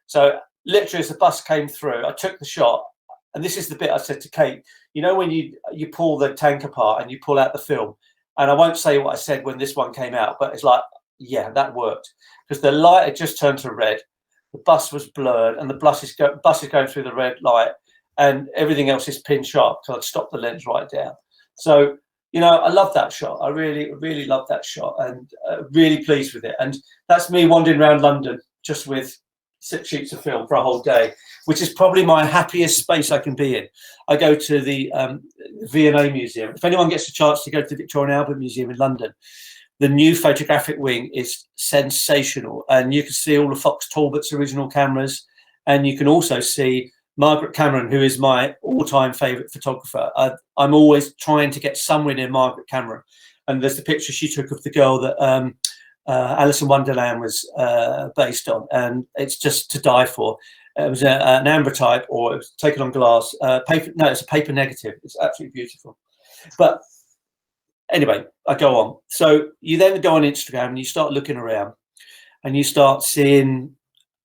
Speaker 3: so literally as the bus came through, I took the shot. And this is the bit I said to Kate, you know, when you pull the tank apart and you pull out the film, and I won't say what I said when this one came out, but it's like, yeah, that worked. Because the light had just turned to red, the bus was blurred, and the bus is going through the red light, and everything else is pin sharp, so I'd stop the lens right down. So, you know, I love that shot. I really, really love that shot, and really pleased with it. And that's me wandering around London just with 6 sheets of film for a whole day, which is probably my happiest space I can be in. I go to the V&A Museum. If anyone gets a chance to go to the Victoria and Albert Museum in London, the new photographic wing is sensational. And you can see all of Fox Talbot's original cameras. And you can also see Margaret Cameron, who is my all-time favourite photographer. I'm always trying to get somewhere near Margaret Cameron. And there's the picture she took of the girl that Alice in Wonderland was based on, and it's just to die for. It was an ambrotype, or it was taken on glass. Paper, no, it's a paper negative. It's absolutely beautiful. But anyway, I go on. So you then go on Instagram and you start looking around, and you start seeing,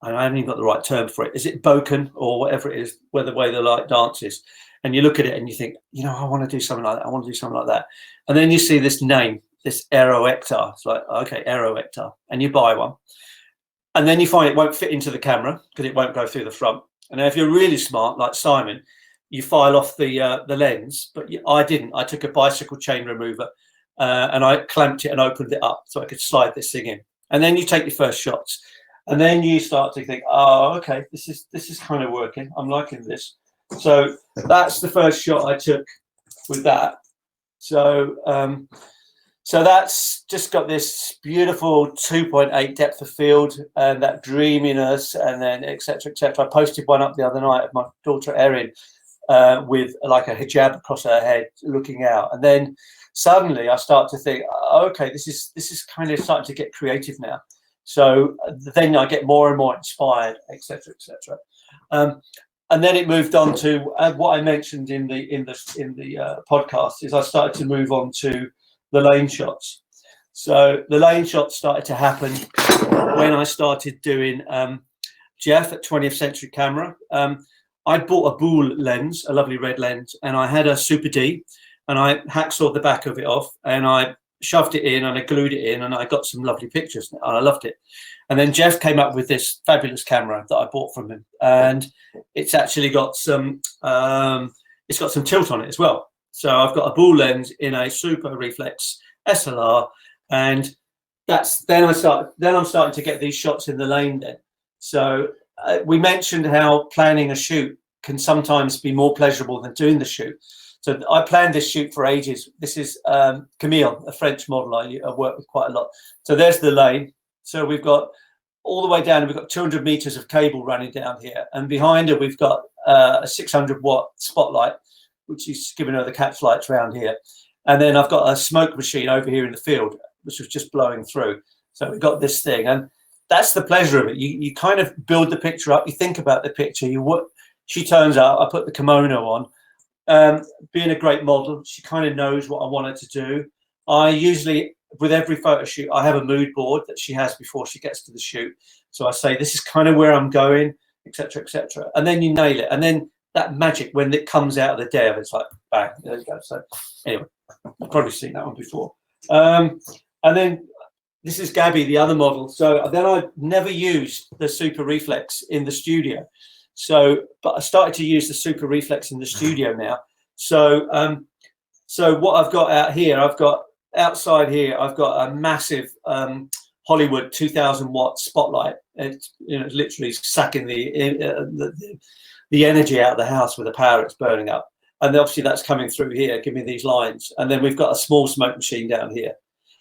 Speaker 3: and I haven't even got the right term for it. Is it bokeh or whatever it is, where the way the light dances? And you look at it and you think, you know, I want to do something like that. I want to do something like that. And then you see this name, this Aeroectar. It's like, okay, Aeroectar, and you buy one. And then you find it won't fit into the camera because it won't go through the front. And if you're really smart, like Simon, you file off the lens. But I didn't. I took a bicycle chain remover and I clamped it and opened it up so I could slide this thing in. And then you take your first shots. And then you start to think, oh, okay, this is kind of working. I'm liking this. So that's the first shot I took with that. So so that's just got this beautiful 2.8 depth of field and that dreaminess, and then etc. etc. I posted one up the other night of my daughter Erin with like a hijab across her head looking out, and then suddenly I start to think, okay, this is kind of starting to get creative now. So then I get more and more inspired, etc. etc. And then it moved on to what I mentioned in the podcast is I started to move on to the lane shots. So the lane shots started to happen when I started doing Jeff at 20th Century Camera. I bought a Boule lens, a lovely red lens, and I had a Super D, and I hacksawed the back of it off, and I shoved it in and I glued it in, and I got some lovely pictures and I loved it. And then Jeff came up with this fabulous camera that I bought from him, and it's actually got some tilt on it as well. So I've got a Boule lens in a super reflex SLR, and then I'm starting to get these shots in the lane then. So we mentioned how planning a shoot can sometimes be more pleasurable than doing the shoot. So I planned this shoot for ages. This is Camille, a French model I work with quite a lot. So there's the lane. So we've got all the way down, we've got 200 meters of cable running down here. And behind her, we've got a 600-watt spotlight, which is giving her the catch lights around here. And then I've got a smoke machine over here in the field, which was just blowing through. So we've got this thing. And that's the pleasure of it. You kind of build the picture up. You think about the picture. She turns up. I put the kimono on. Being a great model, she kind of knows what I want her to do. I usually, with every photo shoot, I have a mood board that she has before she gets to the shoot. So I say, this is kind of where I'm going, etc., etc. And then you nail it. And then that magic, when it comes out of the dev, it's like, bang, there you go. So anyway, I've probably seen that one before. And then this is Gabby, the other model. So then I never used the Super Reflex in the studio. So, but I started to use the Super Reflex in the studio now. So, so what I've got out here, outside here, I've got a massive Hollywood 2000-watt spotlight. It's literally sucking the energy out of the house with the power it's burning up. And obviously that's coming through here, giving me these lines. And then we've got a small smoke machine down here.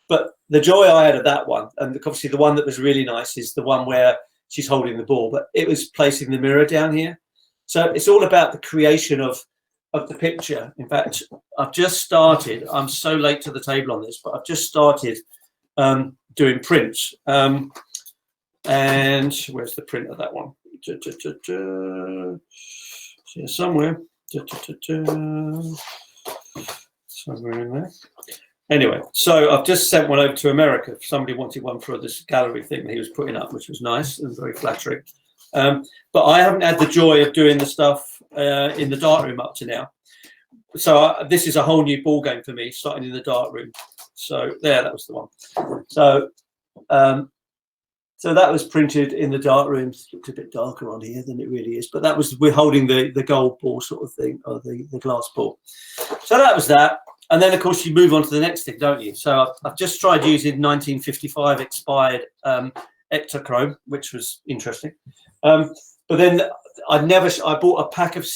Speaker 3: But the joy I had of that one, and obviously the one that was really nice, is the one where she's holding the ball, but it was placing the mirror down here. So it's all about the creation of the picture. In fact, I've just started, I'm so late to the table on this, but I've just started doing prints. And where's the print of that one? Somewhere. Somewhere in there. Anyway, so I've just sent one over to America. Somebody wanted one for this gallery thing that he was putting up, which was nice and very flattering. But I haven't had the joy of doing the stuff in the darkroom up to now. So this is a whole new ball game for me, starting in the darkroom. So there, that was the one. So so that was printed in the darkroom. It looks a bit darker on here than it really is, but that was, we're holding the gold ball sort of thing, or the glass ball. So that was that. And then, of course, you move on to the next thing, don't you? So I've just tried using 1955 expired Ektachrome, which was interesting. But then I bought a pack of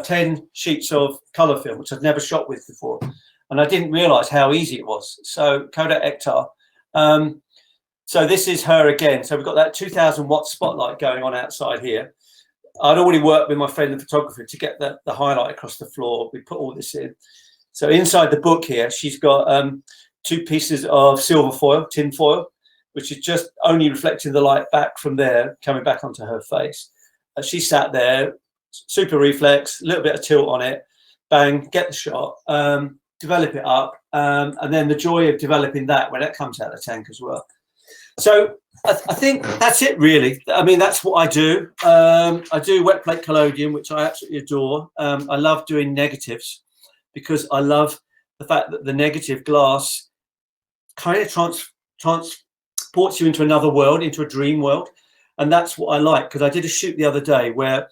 Speaker 3: 10 sheets of colour film, which I'd never shot with before. And I didn't realise how easy it was. So Kodak Ektar. So this is her again. So we've got that 2000-watt spotlight going on outside here. I'd already worked with my friend the photographer to get the highlight across the floor. We put all this in. So inside the book here, she's got 2 pieces of silver foil, tin foil, which is just only reflecting the light back from there, coming back onto her face. She sat there, super reflex, a little bit of tilt on it, bang, get the shot, develop it up, and then the joy of developing that when it comes out of the tank as well. So I think that's it, really. I mean, that's what I do. I do wet plate collodion, which I absolutely adore. I love doing negatives because I love the fact that the negative glass kind of transports you into another world, into a dream world. And that's what I like, because I did a shoot the other day where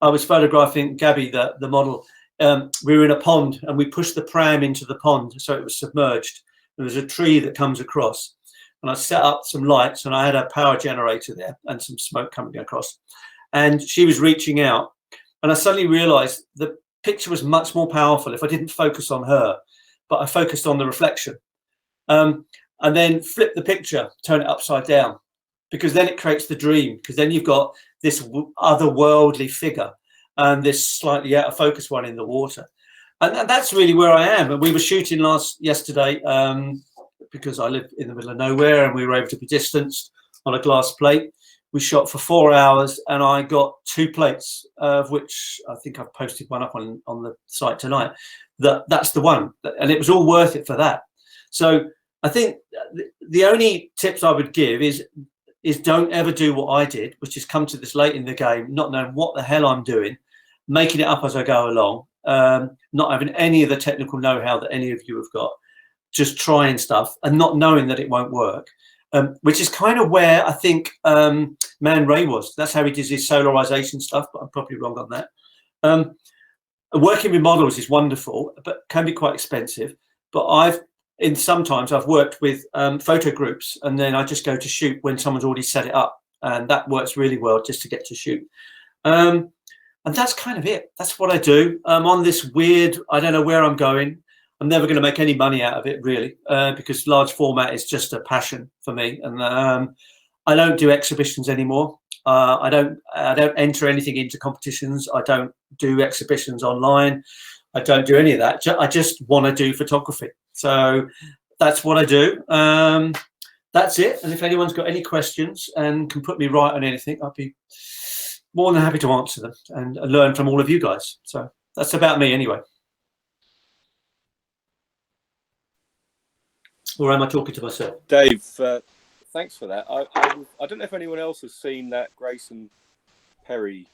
Speaker 3: I was photographing Gabby, the model. We were in a pond and we pushed the pram into the pond, so it was submerged. There was a tree that comes across. And I set up some lights and I had a power generator there and some smoke coming across. And she was reaching out. And I suddenly realized the picture was much more powerful if I didn't focus on her, but I focused on the reflection. And then flip the picture, turn it upside down, because then it creates the dream, because then you've got this otherworldly figure and this slightly out of focus one in the water. And that's really where I am. And we were shooting yesterday, because I live in the middle of nowhere and we were able to be distanced on a glass plate. We shot for 4 hours and I got 2 plates, of which I think I've posted one up on the site tonight. That's the one. And it was all worth it for that. So I think the only tips I would give is don't ever do what I did, which is come to this late in the game, not knowing what the hell I'm doing, making it up as I go along, not having any of the technical know-how that any of you have got, just trying stuff and not knowing that it won't work, which is kind of where I think Man Ray was. That's how he does his solarization stuff, but I'm probably wrong on that. Working with models is wonderful, but can be quite expensive. But sometimes I've worked with photo groups, and then I just go to shoot when someone's already set it up, and that works really well just to get to shoot. And that's kind of it. That's what I do. I'm on this weird, I don't know where I'm going. I'm never going to make any money out of it, really, because large format is just a passion for me. And I don't do exhibitions anymore. I don't enter anything into competitions. I don't do exhibitions online. I don't do any of that. I just want to do photography. So that's what I do. That's it. And if anyone's got any questions and can put me right on anything, I'd be more than happy to answer them and learn from all of you guys. So that's about me anyway. Or am I talking to myself?
Speaker 2: Dave, thanks for that. I don't know if anyone else has seen that Grayson Perry,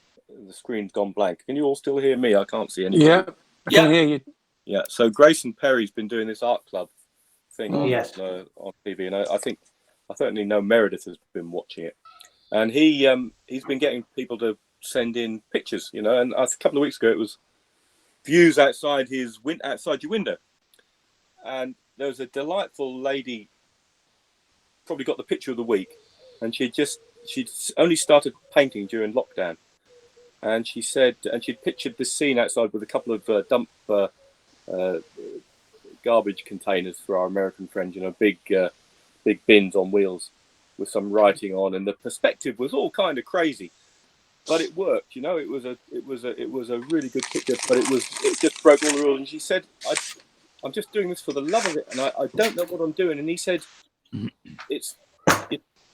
Speaker 2: the screen's gone blank. Can you all still hear me? I can't see anything.
Speaker 12: Yeah, I can hear you.
Speaker 2: Yeah, so Grayson Perry's been doing this art club thing on TV, and I think I certainly know Meredith has been watching it, and he's been getting people to send in pictures, and a couple of weeks ago it was views outside your window, and there was a delightful lady, probably got the picture of the week, and she'd only started painting during lockdown, and she said, and she'd pictured this scene outside with a couple of dump garbage containers for our American friends, big bins on wheels with some writing on, and the perspective was all kind of crazy, but it worked. It was a really good picture, but it just broke all the rules. And she said, I'm just doing this for the love of it, and I don't know what I'm doing. And he said, it's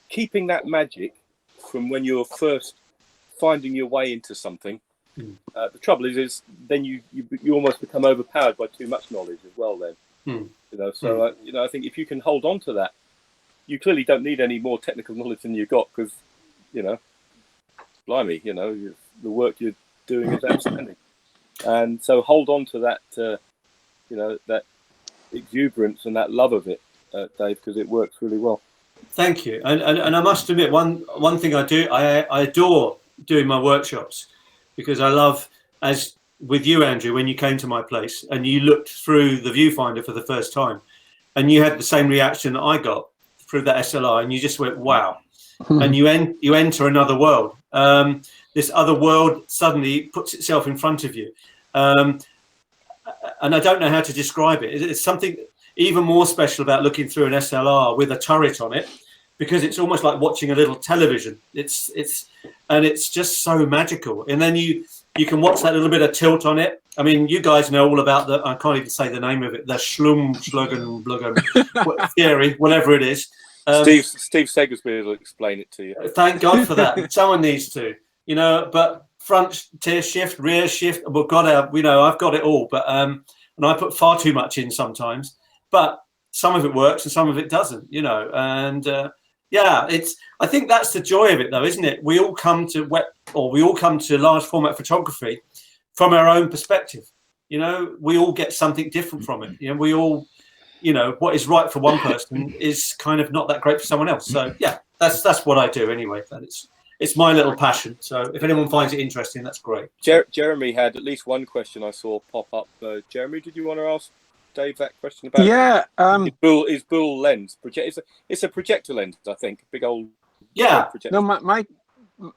Speaker 2: keeping that magic from when you're first finding your way into something. The trouble is then you almost become overpowered by too much knowledge as well. Then, So I think if you can hold on to that, you clearly don't need any more technical knowledge than you've got, because, blimey, the work you're doing is outstanding, and so hold on to that. That exuberance and that love of it, Dave, because it works really well.
Speaker 3: Thank you. And I must admit, one thing I do, I adore doing my workshops, because I love, as with you, Andrew, when you came to my place and you looked through the viewfinder for the first time and you had the same reaction that I got through that SLR, and you just went, wow. And you enter another world. This other world suddenly puts itself in front of you. And I don't know how to describe it. It's something even more special about looking through an SLR with a turret on it, because it's almost like watching a little television. It's and it's just so magical. And then you can watch that little bit of tilt on it. I mean, you guys know all about I can't even say the name of it, the Schlumbluggen theory, whatever it is.
Speaker 2: Steve Segersby will explain it to you.
Speaker 3: Thank God for that. Someone needs to, but front tier shift, rear shift, I've got it all, but and I put far too much in sometimes, but some of it works and some of it doesn't, and I think that's the joy of it though, isn't it? We all come to large format photography from our own perspective. We all get something different from it. We all, what is right for one person is kind of not that great for someone else. So yeah, that's what I do anyway. It's my little passion. So if anyone finds it interesting, that's great.
Speaker 2: Jeremy had at least one question I saw pop up. Jeremy, did you want to ask Dave that question about?
Speaker 12: Yeah.
Speaker 2: Is Bull lens project? It's a projector lens, I think. Big old.
Speaker 3: Yeah.
Speaker 2: Projector.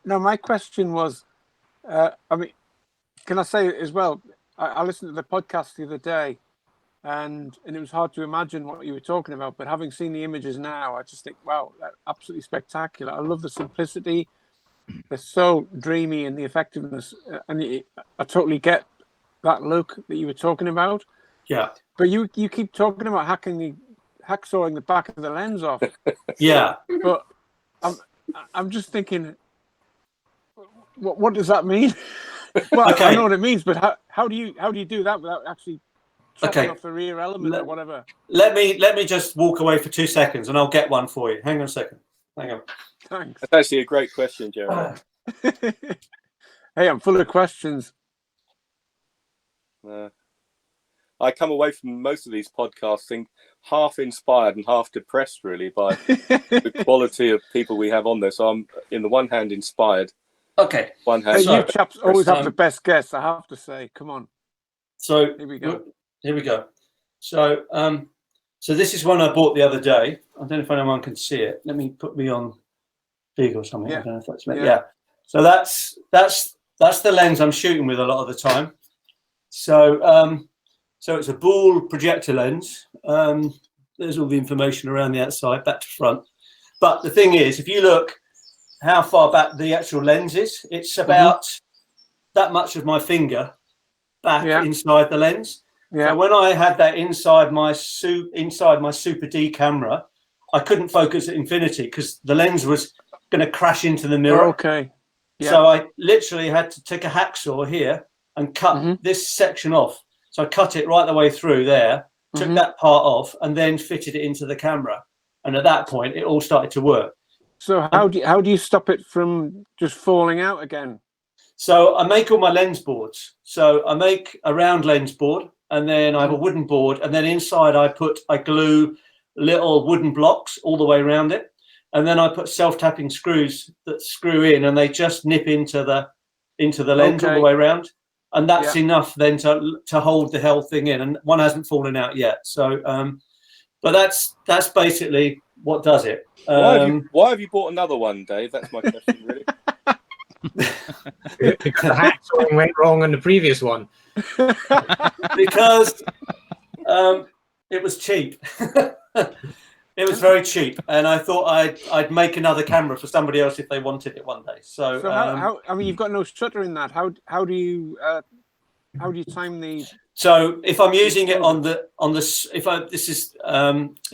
Speaker 12: My question was, can I say as well? I listened to the podcast the other day, and it was hard to imagine what you were talking about. But having seen the images now, I just think, wow, that's absolutely spectacular. I love the simplicity. They're so dreamy and the effectiveness, and I totally get that look that you were talking about.
Speaker 3: Yeah.
Speaker 12: But you keep talking about hacksawing the back of the lens off.
Speaker 3: Yeah.
Speaker 12: But I'm just thinking, what does that mean? Well,
Speaker 3: okay.
Speaker 12: I know what it means, but how do you do that without actually chopping off the rear element or whatever?
Speaker 3: Let me just walk away for 2 seconds, and I'll get one for you. Hang on a second. Hang on.
Speaker 12: Thanks.
Speaker 2: That's actually a great question, Jeremy.
Speaker 12: Hey, I'm full of questions.
Speaker 2: I come away from most of these podcasts half inspired and half depressed, really, by the quality of people we have on there. So I'm, in the one hand, inspired.
Speaker 3: Okay.
Speaker 2: One hand.
Speaker 12: Hey, you chaps always have the best guests, I have to say. Come on.
Speaker 3: So
Speaker 12: here we go.
Speaker 3: So so this is one I bought the other day. I don't know if anyone can see it. Let me put me on big or something.
Speaker 12: Yeah.
Speaker 3: I don't know if that's yeah. So that's the lens I'm shooting with a lot of the time. So so it's a Bull projector lens. There's all the information around the outside, back to front. But the thing is, if you look how far back the actual lens is, it's about that much of my finger back inside the lens. Yeah. So when I had that inside my Super D camera, I couldn't focus at infinity because the lens was going to crash into the mirror.
Speaker 12: Okay. Yeah.
Speaker 3: So I literally had to take a hacksaw here and cut this section off. So I cut it right the way through there, took that part off, and then fitted it into the camera. And at that point, it all started to work.
Speaker 12: So how do you stop it from just falling out again?
Speaker 3: So I make all my lens boards. So I make a round lens board, and then I have a wooden board, and then inside I glue little wooden blocks all the way around it, and then I put self-tapping screws that screw in, and they just nip into the lens all the way around, and that's enough then to hold the whole thing in, and one hasn't fallen out yet. So, but that's basically what does it.
Speaker 2: Why have you bought another one, Dave? That's my question, really.
Speaker 13: Because the hacksawing went wrong on the previous one.
Speaker 3: Because it was cheap. It was very cheap, and I thought I'd make another camera for somebody else if they wanted it one day. So
Speaker 12: how I mean, you've got no shutter in that. How do you time the?
Speaker 3: So if I'm using it if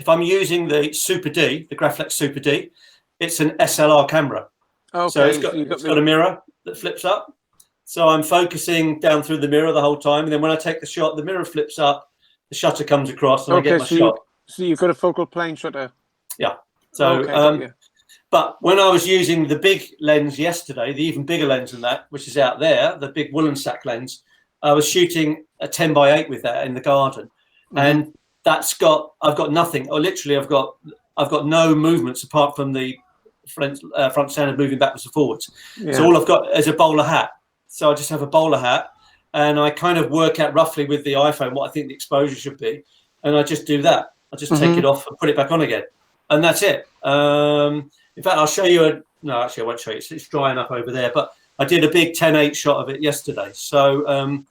Speaker 3: I'm using the Super D, the Graflex Super D, it's an SLR camera.
Speaker 12: Okay.
Speaker 3: So it's got a mirror that flips up. So I'm focusing down through the mirror the whole time, and then when I take the shot, the mirror flips up, the shutter comes across, and I get my shot.
Speaker 12: So you've got a focal plane shutter.
Speaker 3: Yeah. So, but when I was using the big lens yesterday, the even bigger lens than that, which is out there, the big woolen sack lens, I was shooting a 10x8 with that in the garden, and I've got nothing. Or literally, I've got no movements apart from the front standard moving backwards and forwards. Yeah. So all I've got is a bowler hat. So I just have a bowler hat, and I kind of work out roughly with the iPhone what I think the exposure should be, and I just do that. I just take it off and put it back on again, and that's it. In fact, I'll show you no, actually, I won't show you. It's drying up over there, but I did a big 10:8 shot of it yesterday. So,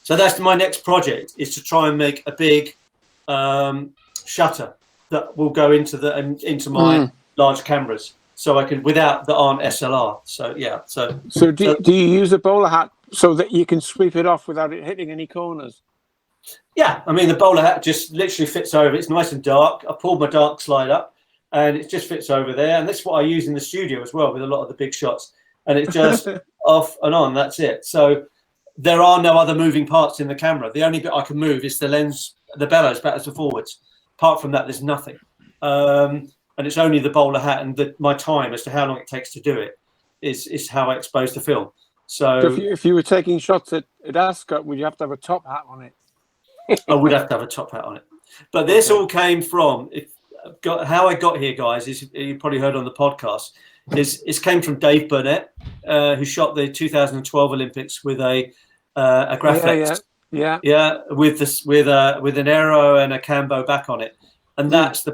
Speaker 3: so that's my next project, is to try and make a big shutter that will go into my large cameras. so I can without that aren't SLR. So yeah, so
Speaker 12: do you use a bowler hat so that you can sweep it off without it hitting any corners?
Speaker 3: Yeah, I mean the bowler hat just literally fits over. It's nice and dark. I pulled my dark slide up, and it just fits over there. And that's what I use in the studio as well with a lot of the big shots. And it's just off and on. That's it. So there are no other moving parts in the camera. The only bit I can move is the lens, the bellows backwards and forwards. Apart from that, there's nothing. And it's only the bowler hat and my time as to how long it takes to do it is how I expose the film. So
Speaker 12: if you were taking shots at Ascot, would you have to have a top hat on it?
Speaker 3: I would have to have a top hat on it. But this all came from how I got here, guys. Is you probably heard on the podcast. It came from Dave Burnett, who shot the 2012 Olympics with a Graflex. Yeah, with an aero and a cambo back on it, and that's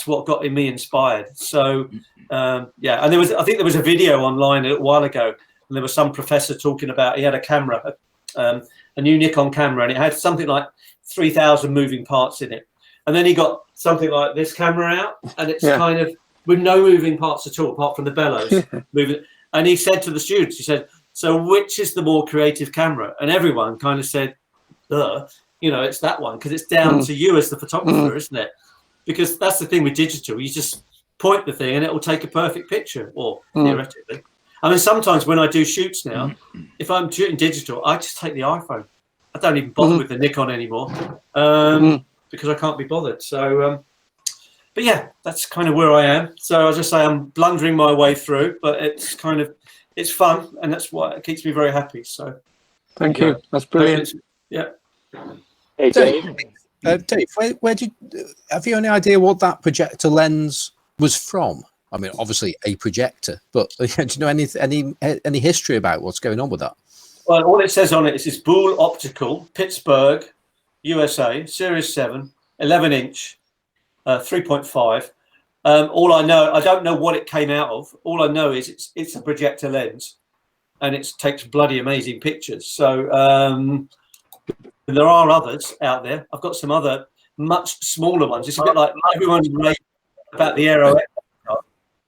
Speaker 3: what got me inspired. So and I think there was a video online a while ago, and there was some professor talking about he had a camera, a new Nikon camera, and it had something like 3,000 moving parts in it, and then he got something like this camera out, and it's kind of with no moving parts at all apart from the bellows moving. And he said to the students, he said, "So which is the more creative camera?" And everyone kind of said, it's that one, because it's down to you as the photographer, isn't it? Because that's the thing with digital, you just point the thing and it will take a perfect picture, or theoretically. I mean, sometimes when I do shoots now, if I'm shooting digital, I just take the iPhone. I don't even bother with the Nikon anymore because I can't be bothered. So, but yeah, that's kind of where I am. So as I say, I'm blundering my way through, but it's fun, and that's what it keeps me very happy. So
Speaker 12: thank you. That's brilliant.
Speaker 3: Yeah.
Speaker 14: Hey, Dave.
Speaker 1: Dave, where have you any idea what that projector lens was from? I mean, obviously a projector, but do you know any history about what's going on with that?
Speaker 3: Well, all it says on it is Boole Optical, Pittsburgh, USA, Series 7, 11-inch, 3.5. All I know, I don't know what it came out of. All I know is it's a projector lens, and it takes bloody amazing pictures. So there are others out there. I've got some other much smaller ones. It's a bit like everyone's raving about the Aero Ectar.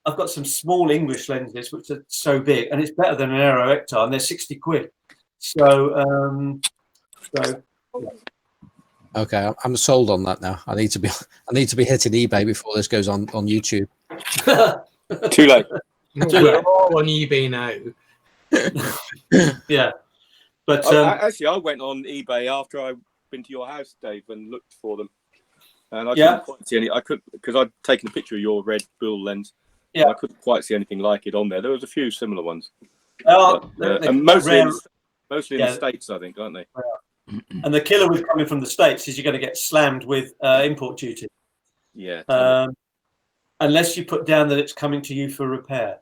Speaker 3: I've got some small English lenses which are so big, and it's better than an Aero Ectar, and they're 60 quid. So,
Speaker 1: okay, I'm sold on that now. I need to be hitting eBay before this goes on YouTube.
Speaker 2: Too late.
Speaker 13: We're all on eBay now.
Speaker 3: Yeah, but
Speaker 2: actually, I went on eBay after I'd been to your house, Dave, and looked for them, and I couldn't quite see any. I could, because I'd taken a picture of your red Boole lens. Yeah, I couldn't quite see anything like it on there. There was a few similar ones, and mostly in the States, I think, aren't they?
Speaker 3: And the killer with coming from the States is you're going to get slammed with import duty.
Speaker 2: Yeah.
Speaker 3: Unless you put down that it's coming to you for repair.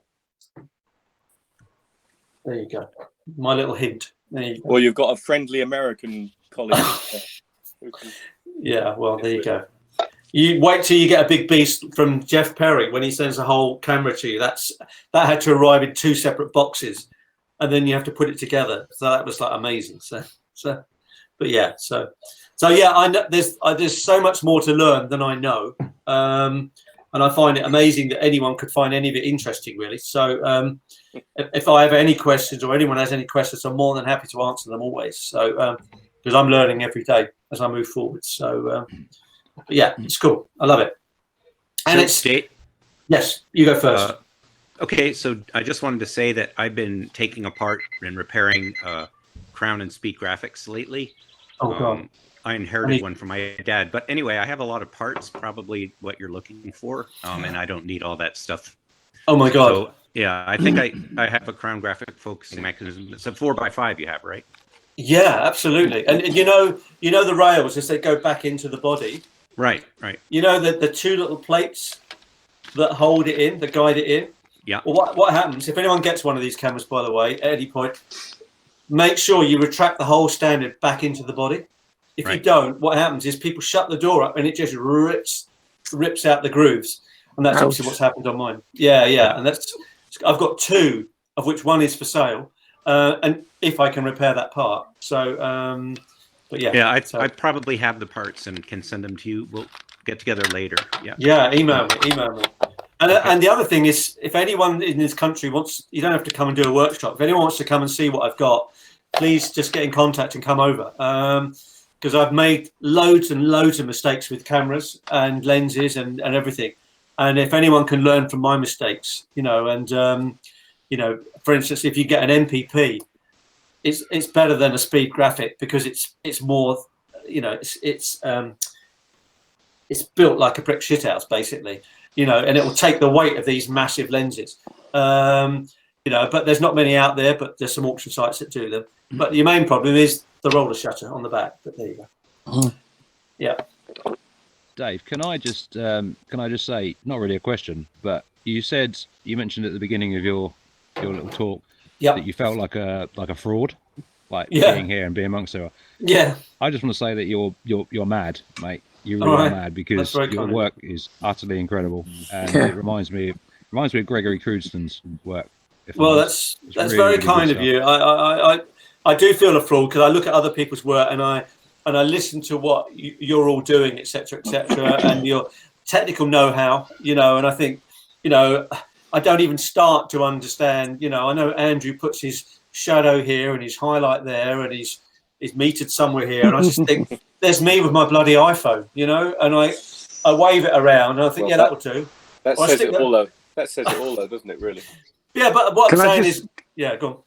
Speaker 3: There you go. My little hint. There you go.
Speaker 2: Well, you've got a friendly American colleague.
Speaker 3: Yeah, well, there you go. You wait till you get a big beast from Jeff Perry when he sends a whole camera to you. That had to arrive in 2 separate boxes, and then you have to put it together. So that was like amazing. But yeah, so yeah, I know there's so much more to learn than I know, and I find it amazing that anyone could find any of it interesting, really. So if I have any questions or anyone has any questions, I'm more than happy to answer them always. So because I'm learning every day as I move forward. So but yeah, it's cool. I love it. And yes, you go first.
Speaker 8: Okay, so I just wanted to say that I've been taking apart and repairing Crown and Speed graphics lately.
Speaker 3: Oh God.
Speaker 8: I inherited one from my dad, but anyway, I have a lot of parts, probably what you're looking for, and I don't need all that stuff.
Speaker 3: Oh my God.
Speaker 8: So, yeah, I think I have a Crown graphic focusing mechanism. It's a 4x5 you have, right?
Speaker 3: Yeah, absolutely. And you know the rails as they go back into the body.
Speaker 8: Right.
Speaker 3: You know the 2 little plates that hold it in, that guide it in.
Speaker 8: Yeah.
Speaker 3: Well, what happens if anyone gets one of these cameras, by the way, at any point, make sure you retract the whole standard back into the body. If you don't, what happens is people shut the door up and it just rips out the grooves, and that's obviously what's happened on mine. Yeah, and I've got 2, of which one is for sale, and if I can repair that part. So, but yeah.
Speaker 8: I probably have the parts and can send them to you. We'll get together later. Yeah.
Speaker 3: Yeah, email me. And the other thing is, if anyone in this country wants, you don't have to come and do a workshop. If anyone wants to come and see what I've got, please just get in contact and come over. Because I've made loads and loads of mistakes with cameras and lenses and everything. And if anyone can learn from my mistakes, you know, and you know, for instance, if you get an MPP, it's better than a speed graphic because it's more, you know, it's built like a brick shithouse basically, you know, and it will take the weight of these massive lenses. You know, but there's not many out there, but there's some auction sites that do them. But the main problem is the roller shutter on the back. But there you go. Yeah.
Speaker 11: Dave, can I just say, not really a question, but you mentioned at the beginning of your little talk that you felt like a fraud, like being here and being amongst her.
Speaker 3: Yeah.
Speaker 11: I just want to say that you're mad, mate. You really are mad because your work is utterly incredible, and it reminds me of Gregory Crewston's work.
Speaker 3: Well, that's really, very really kind of you. I do feel a fraud because I look at other people's work and I listen to what you're all doing, etc., and your technical know-how, you know, and I think, you know, I don't even start to understand, you know, I know Andrew puts his shadow here and his highlight there and he's metered somewhere here, and I just think there's me with my bloody iPhone, you know, and I wave it around and I think, that will do.
Speaker 2: That says it all though. That says it all though, doesn't it, really?
Speaker 3: Yeah, but what I'm saying is, go on.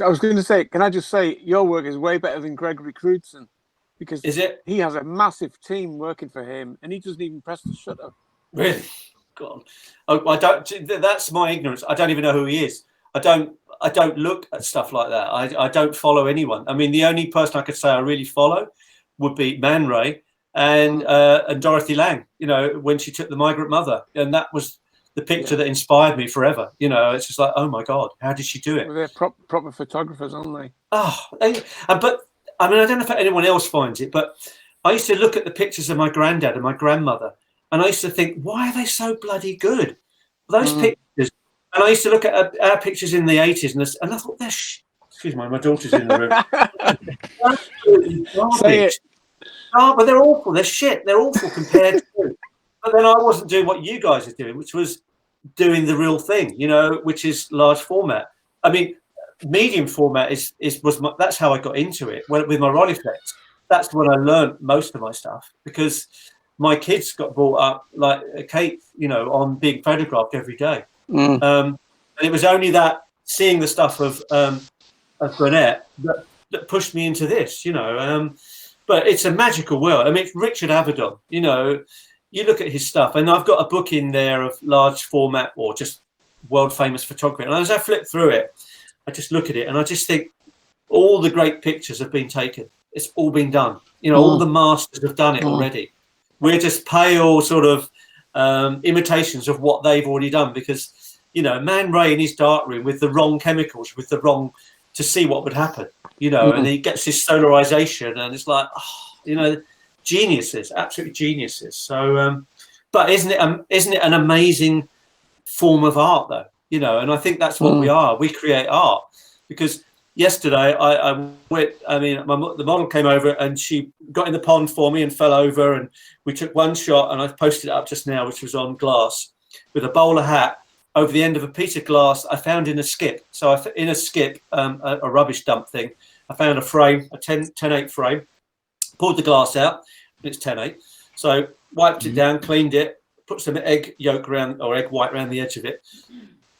Speaker 12: I was going to say, can I just say, your work is way better than Gregory Crewdson, because he has a massive team working for him, and he doesn't even press the shutter.
Speaker 3: Really? God, I don't. That's my ignorance. I don't even know who he is. I don't look at stuff like that. I don't follow anyone. I mean, the only person I could say I really follow would be Man Ray and Dorothy Lang. You know, when she took the migrant mother, and that was the picture that inspired me forever. You know, it's just like, oh my God, how did she do it?
Speaker 12: Well, they're proper photographers, aren't they?
Speaker 3: Oh, but I mean, I don't know if anyone else finds it, but I used to look at the pictures of my granddad and my grandmother, and I used to think, why are they so bloody good? Those pictures, and I used to look at our pictures in the 80s, and I thought, excuse me, my daughter's in the room.
Speaker 12: Say it.
Speaker 3: Oh, but they're awful. They're shit. They're awful compared to. But then I wasn't doing what you guys are doing, which was doing the real thing, you know, which is large format. I mean, medium format that's how I got into it with my Rolleiflex. That's when I learned most of my stuff, because my kids got brought up like Kate, you know, on being photographed every day. And it was only that seeing the stuff of Burnett that pushed me into this, you know. But it's a magical world. I mean, it's Richard Avedon, you know. You look at his stuff, and I've got a book in there of large format or just world famous photography. And as I flip through it, I just look at it and I just think all the great pictures have been taken. It's all been done. You know, all the masters have done it already. We're just pale sort of imitations of what they've already done, because, you know, Man Ray in his darkroom with the wrong chemicals, to see what would happen, you know, and he gets his solarization, and it's like, you know, geniuses, absolutely geniuses. So, but isn't it an amazing form of art, though? You know, and I think that's what we are. We create art, because yesterday I went. I mean, the model came over and she got in the pond for me and fell over, and we took one shot, and I've posted it up just now, which was on glass with a bowler hat over the end of a piece of glass I found in a skip. So in a skip, a rubbish dump thing, I found a frame, a 10/8 frame, pulled the glass out, and it's 10/8. So wiped it down, cleaned it, put some egg yolk around, or egg white around the edge of it,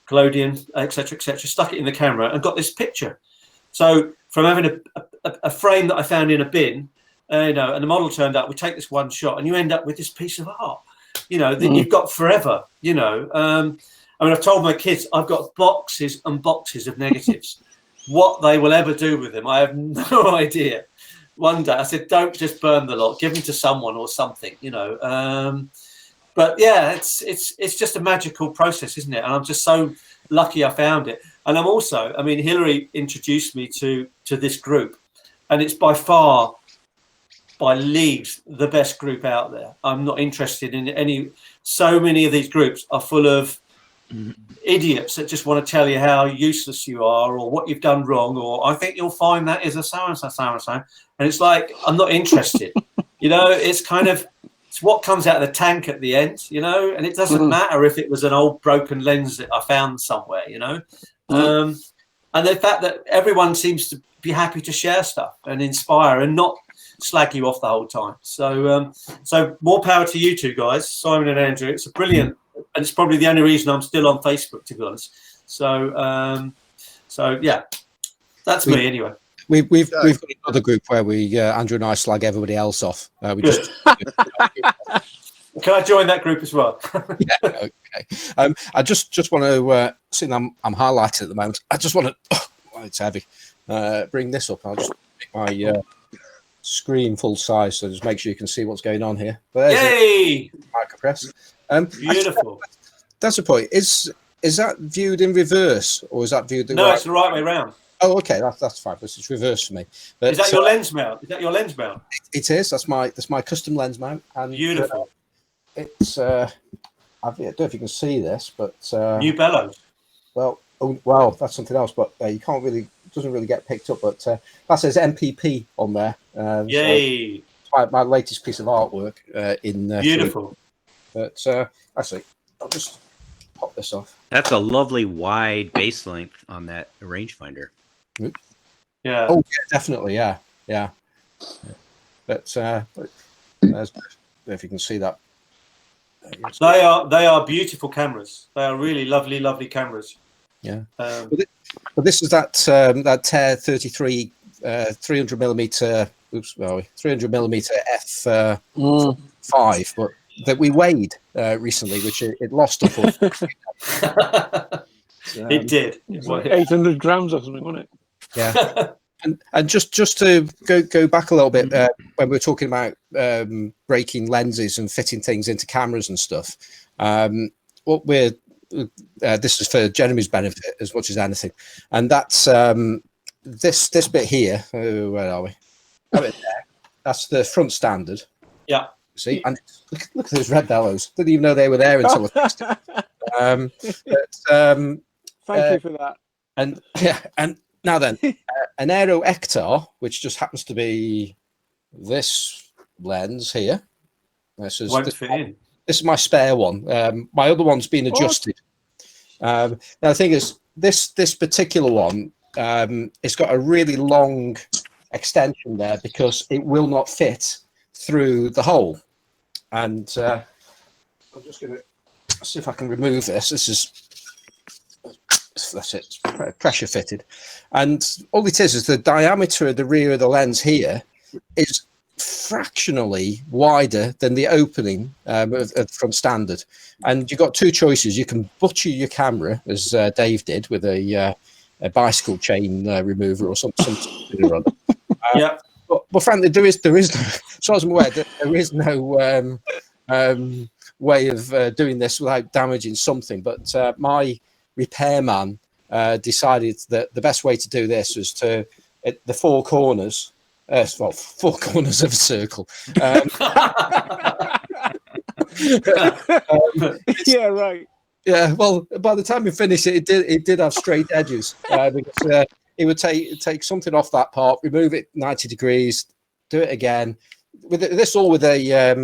Speaker 3: collodion, etc., stuck it in the camera and got this picture. So from having a frame that I found in a bin, you know, and the model turned up, we take this one shot and you end up with this piece of art, you know, that you've got forever, you know. I mean, I've told my kids I've got boxes and boxes of negatives. What they will ever do with them, I have no idea. One day I said, don't just burn the lot, give them to someone or something, you know. But yeah, it's just a magical process, isn't it? And I'm just so lucky I found it. And I'm also, I mean, Hillary introduced me to this group, and it's by far, by leagues, the best group out there. I'm not interested in any. So many of these groups are full of idiots that just want to tell you how useless you are or what you've done wrong, or I think you'll find that is a so and so, and it's like, I'm not interested. You know, it's kind of it's what comes out of the tank at the end, you know, and it doesn't matter if it was an old broken lens that I found somewhere, you know. And the fact that everyone seems to be happy to share stuff and inspire and not slag you off the whole time. So so more power to you two guys, Simon and Andrew. It's a brilliant, and it's probably the only reason I'm still on Facebook, to be honest. So so yeah, that's me anyway.
Speaker 1: We've got another group where we Andrew and I slag everybody else off. We just
Speaker 3: Can I join that group as well?
Speaker 1: Yeah, okay. I just want to, seeing I'm highlighting at the moment, I just want to, it's heavy, bring this up. I'll just make my screen full size, so just make sure you can see what's going on here. But
Speaker 3: yay!
Speaker 1: Micropress.
Speaker 3: Beautiful.
Speaker 1: That's the point. Is that viewed in reverse, or is that viewed the
Speaker 3: No, it's the right way round.
Speaker 1: Oh, okay, that's fine. But it's reverse for me. But,
Speaker 3: is that your lens mount? Is that your lens mount?
Speaker 1: It is. That's my custom lens mount. And
Speaker 3: beautiful.
Speaker 1: It's I don't know if you can see this, but
Speaker 3: new bellows.
Speaker 1: Well, that's something else. But you can't really, it doesn't really get picked up. But that says MPP on there.
Speaker 3: Yay!
Speaker 1: So my latest piece of artwork in
Speaker 3: beautiful.
Speaker 1: But actually, I'll just pop this off.
Speaker 8: That's a lovely wide base length on that rangefinder.
Speaker 3: Yeah.
Speaker 1: Oh, yeah, definitely. Yeah. But if you can see that.
Speaker 3: They are beautiful cameras. They are really lovely cameras.
Speaker 1: Yeah. But this is that Tear 33 300 millimeter. 300 millimeter f5, but that we weighed recently, which it lost, unfortunately.
Speaker 3: It did.
Speaker 12: It was like 800 grams or something, wasn't it?
Speaker 1: Yeah. And just to go back a little bit, when we were talking about breaking lenses and fitting things into cameras and stuff, what we're this is for Jeremy's benefit as much as anything, and that's this bit here. Oh, where are we? Oh, there. That's the front standard.
Speaker 3: Yeah.
Speaker 1: See, and look at those red bellows. Didn't even know they were there until
Speaker 12: Thank you for that.
Speaker 1: And yeah, and now then, an Aero Hector, which just happens to be this lens here. This is my spare one. My other one's been adjusted. Now the thing is, this particular one, it's got a really long extension there because it will not fit through the hole. And I'm just going to see if I can remove this. That's it, pressure fitted. And all it is the diameter of the rear of the lens here is fractionally wider than the opening from standard. And you've got two choices. You can butcher your camera, as Dave did, with a bicycle chain remover or something or other.
Speaker 3: Yeah.
Speaker 1: But frankly, there is no, so as I'm aware, there is no way of doing this without damaging something. But my repairman decided that the best way to do this was to the four corners. Four corners of a circle.
Speaker 12: Yeah, right.
Speaker 1: Yeah, well, by the time we finished it did have straight edges because it would take something off that part, remove it 90 degrees, do it again. With this all with a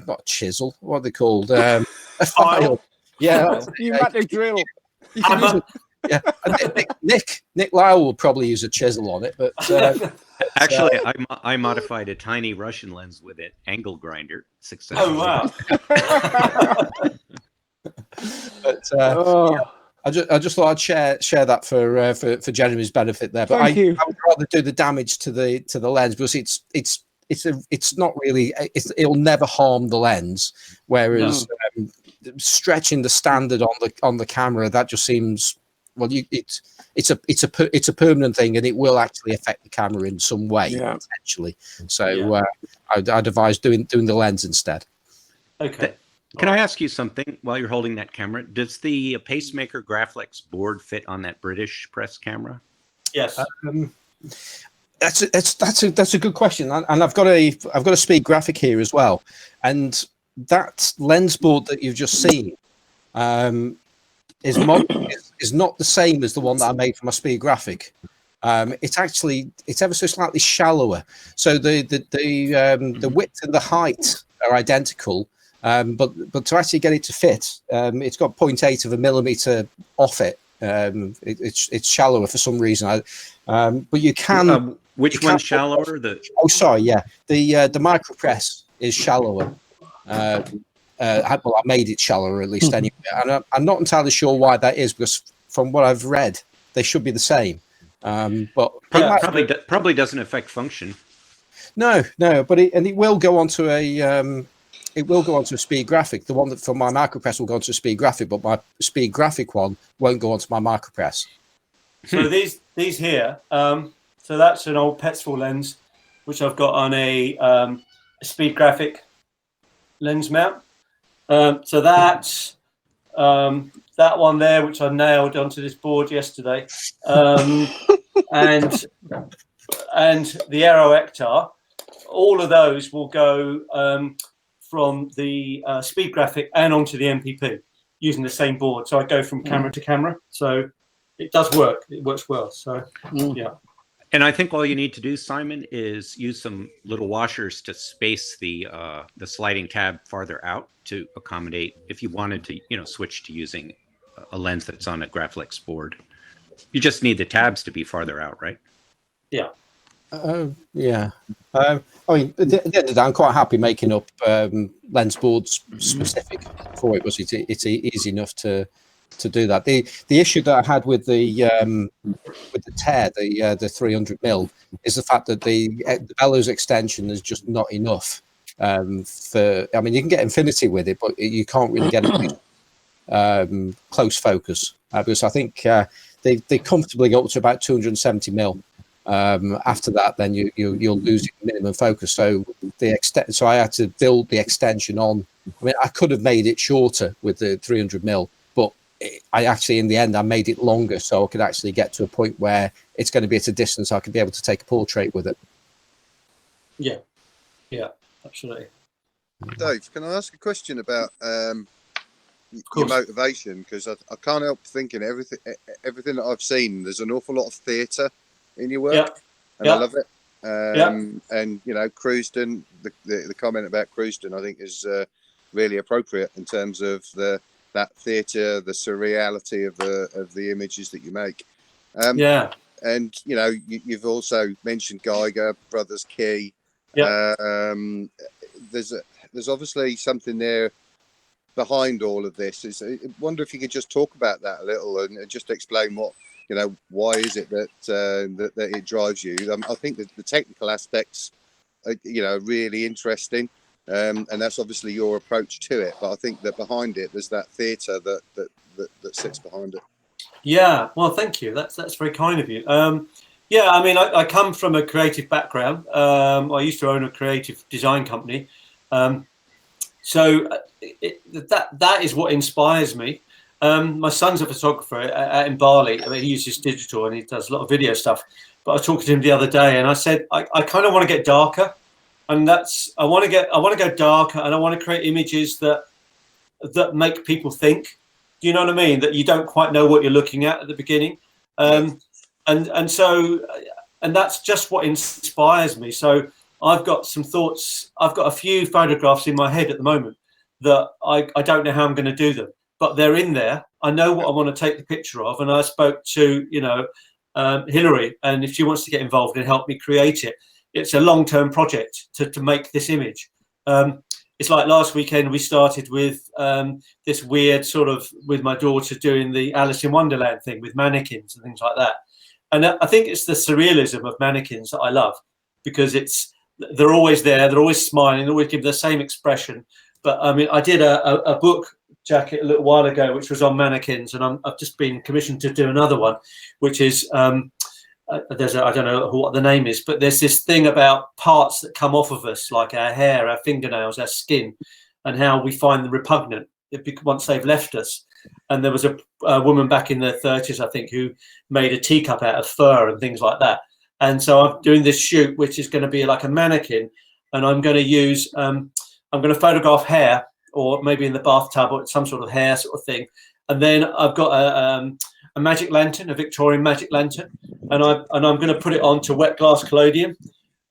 Speaker 1: not a chisel, what are they called? A file. Yeah,
Speaker 12: pneumatic drill.
Speaker 1: Yeah, Nick Lyle will probably use a chisel on it, but
Speaker 8: actually, I modified a tiny Russian lens with an angle grinder.
Speaker 3: Oh wow!
Speaker 1: But yeah, I just thought I'd share that for Jeremy's benefit there. But I would rather do the damage to the lens because it's not really it'll never harm the lens, whereas stretching the standard on the camera, that just seems. Well, it's a permanent thing, and it will actually affect the camera in some way potentially. So I'd advise doing the lens instead.
Speaker 3: Okay.
Speaker 8: Can I ask you something while you're holding that camera? Does the Pacemaker Graflex board fit on that British press camera?
Speaker 3: Yes.
Speaker 1: That's a good question, and I've got a Speed Graphic here as well, and that lens board that you've just seen. Is not the same as the one that I made for my Speed Graphic. It's ever so slightly shallower. So the width and the height are identical, but to actually get it to fit, it's got 0.8 of a millimeter off it. It's shallower for some reason. But you can.
Speaker 8: Which one's shallower?
Speaker 1: Oh, sorry, yeah. The micro press is shallower. Well, I made it shallower at least anyway, and I'm not entirely sure why that is, because from what I've read, they should be the same. But
Speaker 8: probably doesn't affect function.
Speaker 1: No, but it will go onto a speed graphic. The one that for my micropress will go onto a speed graphic, but my speed graphic one won't go onto my micropress.
Speaker 3: So these here, so that's an old Petzval lens, which I've got on a speed graphic lens mount. So that's that one there, which I nailed onto this board yesterday, and the Aero Hector. All of those will go from the speed graphic and onto the MPP using the same board. So I go from camera to camera. So it does work. It works well. So yeah.
Speaker 8: And I think all you need to do, Simon, is use some little washers to space the sliding tab farther out to accommodate if you wanted to, switch to using a lens that's on a Graflex board. You just need the tabs to be farther out, right?
Speaker 3: Yeah.
Speaker 1: Yeah. I mean, at the end of the day, I'm quite happy making up lens boards specific for it, because it's easy enough to do that. The issue that I had with the tear, the 300mm, is the fact that the bellows extension is just not enough. I mean, you can get infinity with it, but you can't really get it close focus, because I think they comfortably go up to about 270mm. After that, then you'll lose your minimum focus. So so I had to build the extension on. I mean, I could have made it shorter with the 300mm, but I actually, in the end, I made it longer so I could actually get to a point where it's going to be at a distance I could be able to take a portrait with it.
Speaker 3: Yeah, absolutely.
Speaker 9: Dave, can I ask a question about your motivation? Because I can't help thinking everything that I've seen, there's an awful lot of theatre in your work, and I love it. And Cruiston, the comment about Cruiston, I think is really appropriate in terms of that theatre, the surreality of the images that you make. And you've also mentioned Geiger, Brothers Key. There's obviously something there behind all of this. I wonder if you could just talk about that a little and just explain why is it that it drives you. I think that the technical aspects are really interesting, and that's obviously your approach to it, but I think that behind it there's that theatre that sits behind it.
Speaker 3: Yeah, well, thank you. That's very kind of you. Yeah, I mean, I come from a creative background. I used to own a creative design company, so that is what inspires me. My son's a photographer out in Bali. I mean, he uses digital and he does a lot of video stuff. But I was talking to him the other day, and I said I kind of want to get darker, and I want to go darker, and I want to create images that make people think. Do you know what I mean? That you don't quite know what you're looking at the beginning, and that's just what inspires me. So I've got some thoughts. I've got a few photographs in my head at the moment that I don't know how I'm going to do them, but they're in there. I know what I want to take the picture of, and I spoke to Hillary, and if she wants to get involved and help me create it, it's a long-term project to make this image. It's like last weekend we started with this weird sort of, with my daughter, doing the Alice in Wonderland thing with mannequins and things like that. And I think it's the surrealism of mannequins that I love, because they're always there, they're always smiling, they always give the same expression. But I mean, I did a book jacket a little while ago which was on mannequins, and I've just been commissioned to do another one, which is I don't know what the name is, but there's this thing about parts that come off of us, like our hair, our fingernails, our skin, and how we find them repugnant once they've left us. And there was a woman back in the 30s, I think, who made a teacup out of fur and things like that. And so I'm doing this shoot, which is going to be like a mannequin, and I'm going to use I'm going to photograph hair, or maybe in the bathtub, or some sort of hair sort of thing. And then I've got a magic lantern, a Victorian magic lantern, and I'm going to put it onto wet glass collodion,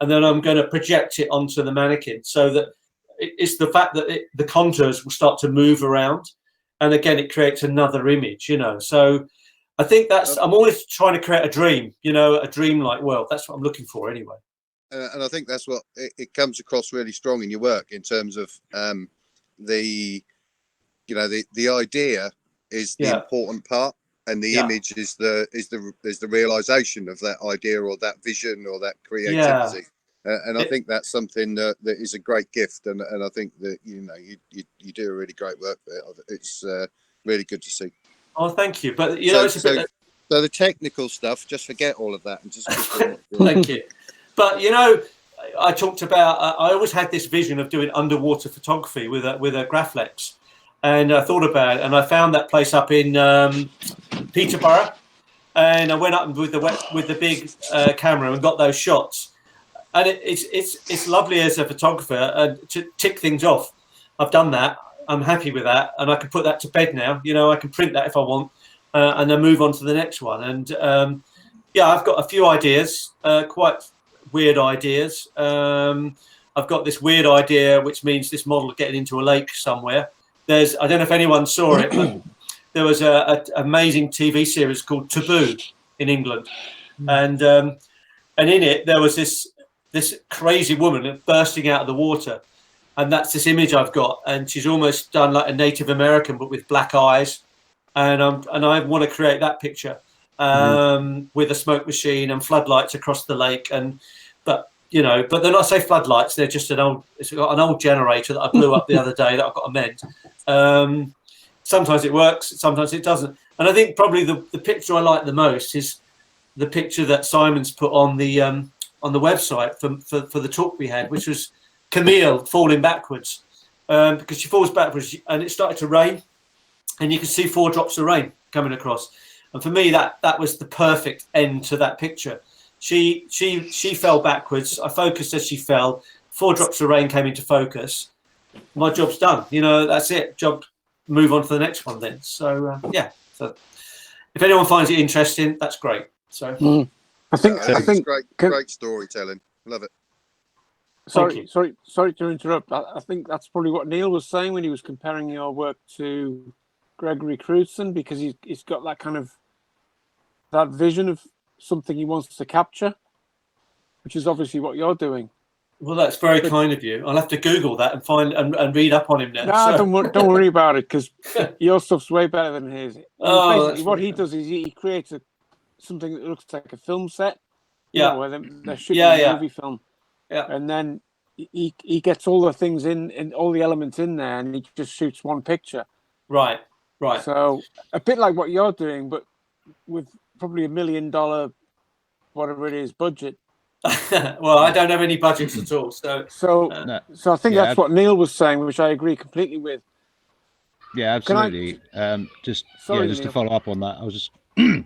Speaker 3: and then I'm going to project it onto the mannequin, so that it's the fact that the contours will start to move around, and again, it creates another image, you know. So I think I'm always trying to create a dream, you know, a dream-like world. That's what I'm looking for anyway.
Speaker 9: And I think that's what it comes across really strong in your work in terms of the idea is the important part, and the image is the realization of that idea or that vision or that creativity. And I think that's something that is a great gift, and I think that you do a really great work there. It's really good to see.
Speaker 3: Oh, thank you. But so
Speaker 9: the technical stuff, just forget all of that and just
Speaker 3: thank you. But I talked about I always had this vision of doing underwater photography with a Graflex, and I thought about it, and I found that place up in Peterborough, and I went up with the big camera and got those shots. And it's lovely as a photographer to tick things off. I've done that. I'm happy with that, and I can put that to bed now. I can print that if I want, and then move on to the next one. And I've got a few ideas, quite weird ideas. I've got this weird idea, which means this model getting into a lake somewhere. I don't know if anyone saw it, but there was an amazing TV series called Taboo in England, and in it there was this crazy woman bursting out of the water, and that's this image I've got, and she's almost done like a Native American but with black eyes, and I want to create that picture with a smoke machine and floodlights across the lake, but they're not, say, floodlights, they're just it's got an old generator that I blew up the other day that I've got to mend. Sometimes it works, sometimes it doesn't, and I think probably the picture I like the most is the picture that Simon's put on the website for the talk we had, which was Camille falling backwards, because she falls backwards and it started to rain, and you can see 4 drops of rain coming across. And for me, that was the perfect end to that picture. She fell backwards. I focused as she fell. 4 drops of rain came into focus. My job's done. That's it. Job. Move on to the next one then. So So if anyone finds it interesting, that's great. So
Speaker 9: I think it's great storytelling. Love it.
Speaker 12: Sorry to interrupt. I think that's probably what Neil was saying when he was comparing your work to Gregory Crewdson, because he's got that kind of that vision of something he wants to capture, which is obviously what you're doing.
Speaker 3: Well, that's very kind of you. I'll have to Google that and find and read up on him now.
Speaker 12: No, don't worry about it, because your stuff's way better than his. Basically, what he does is he creates something that looks like a film set. Where they're shooting a movie film. Yeah. And then he gets all the things in all the elements in there, and he just shoots one picture.
Speaker 3: Right.
Speaker 12: So a bit like what you're doing, but with probably $1 million, whatever it is, budget.
Speaker 3: Well, I don't have any budgets at all.
Speaker 12: So I think that's what Neil was saying, which I agree completely with.
Speaker 11: Yeah, absolutely. Just to follow up on that, I was just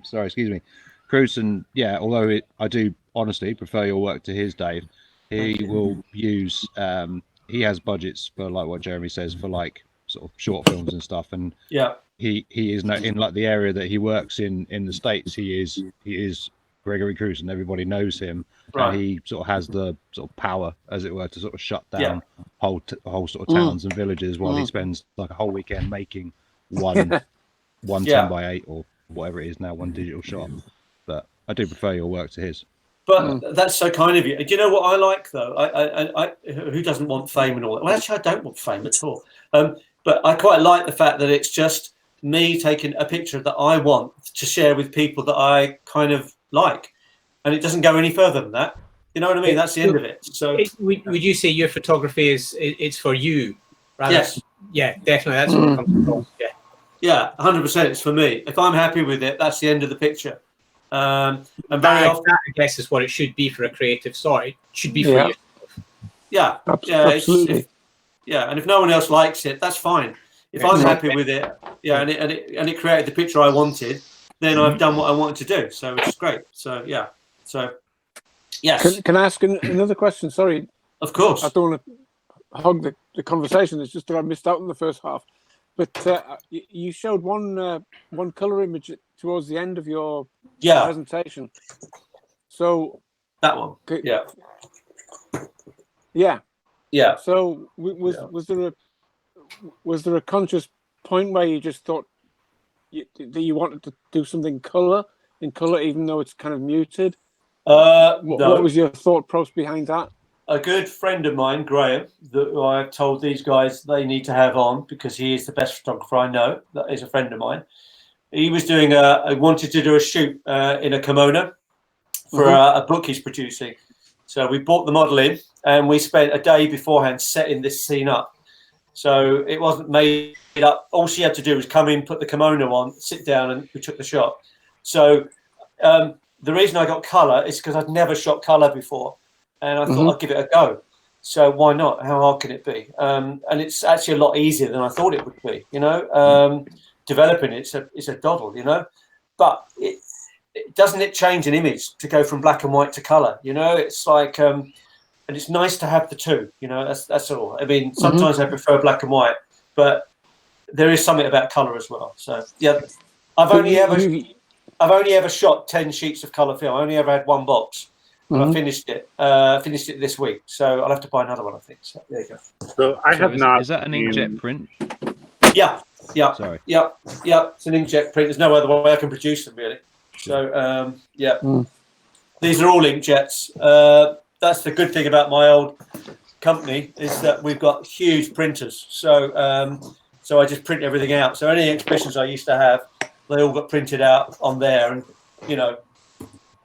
Speaker 11: sorry, excuse me. Crewdson, although I do honestly prefer your work to his, Dave. He will use he has budgets for, like what Jeremy says, for like sort of short films and stuff, and he is in like the area that he works in the States. He is Gregory Crewdson. Everybody knows him, and he sort of has the sort of power, as it were, to sort of shut down whole sort of towns and villages while he spends like a whole weekend making one 10x8 or whatever it is now, one digital shot. But I do prefer your work to his.
Speaker 3: But that's so kind of you. Do you know what I like though? I who doesn't want fame and all that? Well, actually, I don't want fame at all. But I quite like the fact that it's just me taking a picture that I want to share with people that I kind of like, and it doesn't go any further than that. You know what I mean? That's the end of it. So,
Speaker 13: would you say your photography it's for you? Rather?
Speaker 3: Yes.
Speaker 13: Yeah, definitely. That's what comes across. Yeah.
Speaker 3: 100%. It's for me. If I'm happy with it, that's the end of the picture. And very often,
Speaker 13: I guess is what it should be for a creative site. It should be for you.
Speaker 3: Yeah,
Speaker 12: absolutely.
Speaker 3: And if no one else likes it, that's fine. If I'm happy with it, and it created the picture I wanted, then I've done what I wanted to do. So it's great. So yes.
Speaker 12: Can I ask another question? Sorry.
Speaker 3: Of course.
Speaker 12: I don't want to hog the conversation. It's just that I missed out in the first half. But you showed one color image towards the end of your presentation. So
Speaker 3: that one,
Speaker 12: yeah.
Speaker 3: Yeah.
Speaker 12: So was there a conscious point where you just thought that you wanted to do something in color, even though it's kind of muted?
Speaker 3: No.
Speaker 12: What was your thought process behind that?
Speaker 3: A good friend of mine, Graham, that I've told these guys they need to have on because he is the best photographer I know. That is a friend of mine. He was doing wanted to do a shoot in a kimono for a book he's producing. So we brought the model in and we spent a day beforehand setting this scene up. So it wasn't made up. All she had to do was come in, put the kimono on, sit down, and we took the shot. So the reason I got color is because I'd never shot color before, and I thought I'd give it a go. So why not? How hard can it be? And it's actually a lot easier than I thought it would be. You know, developing it's a doddle. You know, but it doesn't it change an image to go from black and white to color. You know, it's like. And it's nice to have the two, you know, that's all. I mean, sometimes I prefer black and white, but there is something about color as well. So yeah, I've only ever shot 10 sheets of color film. I only ever had one box, and I finished it this week. So I'll have to buy another one, I think. So there you go.
Speaker 7: So I have not.
Speaker 11: Is that an inkjet print?
Speaker 3: Yeah.
Speaker 11: Sorry.
Speaker 3: Yeah. It's an inkjet print. There's no other way I can produce them really. So these are all inkjets. That's the good thing about my old company is that we've got huge printers. So I just print everything out. So any exhibitions I used to have, they all got printed out on there. And, you know,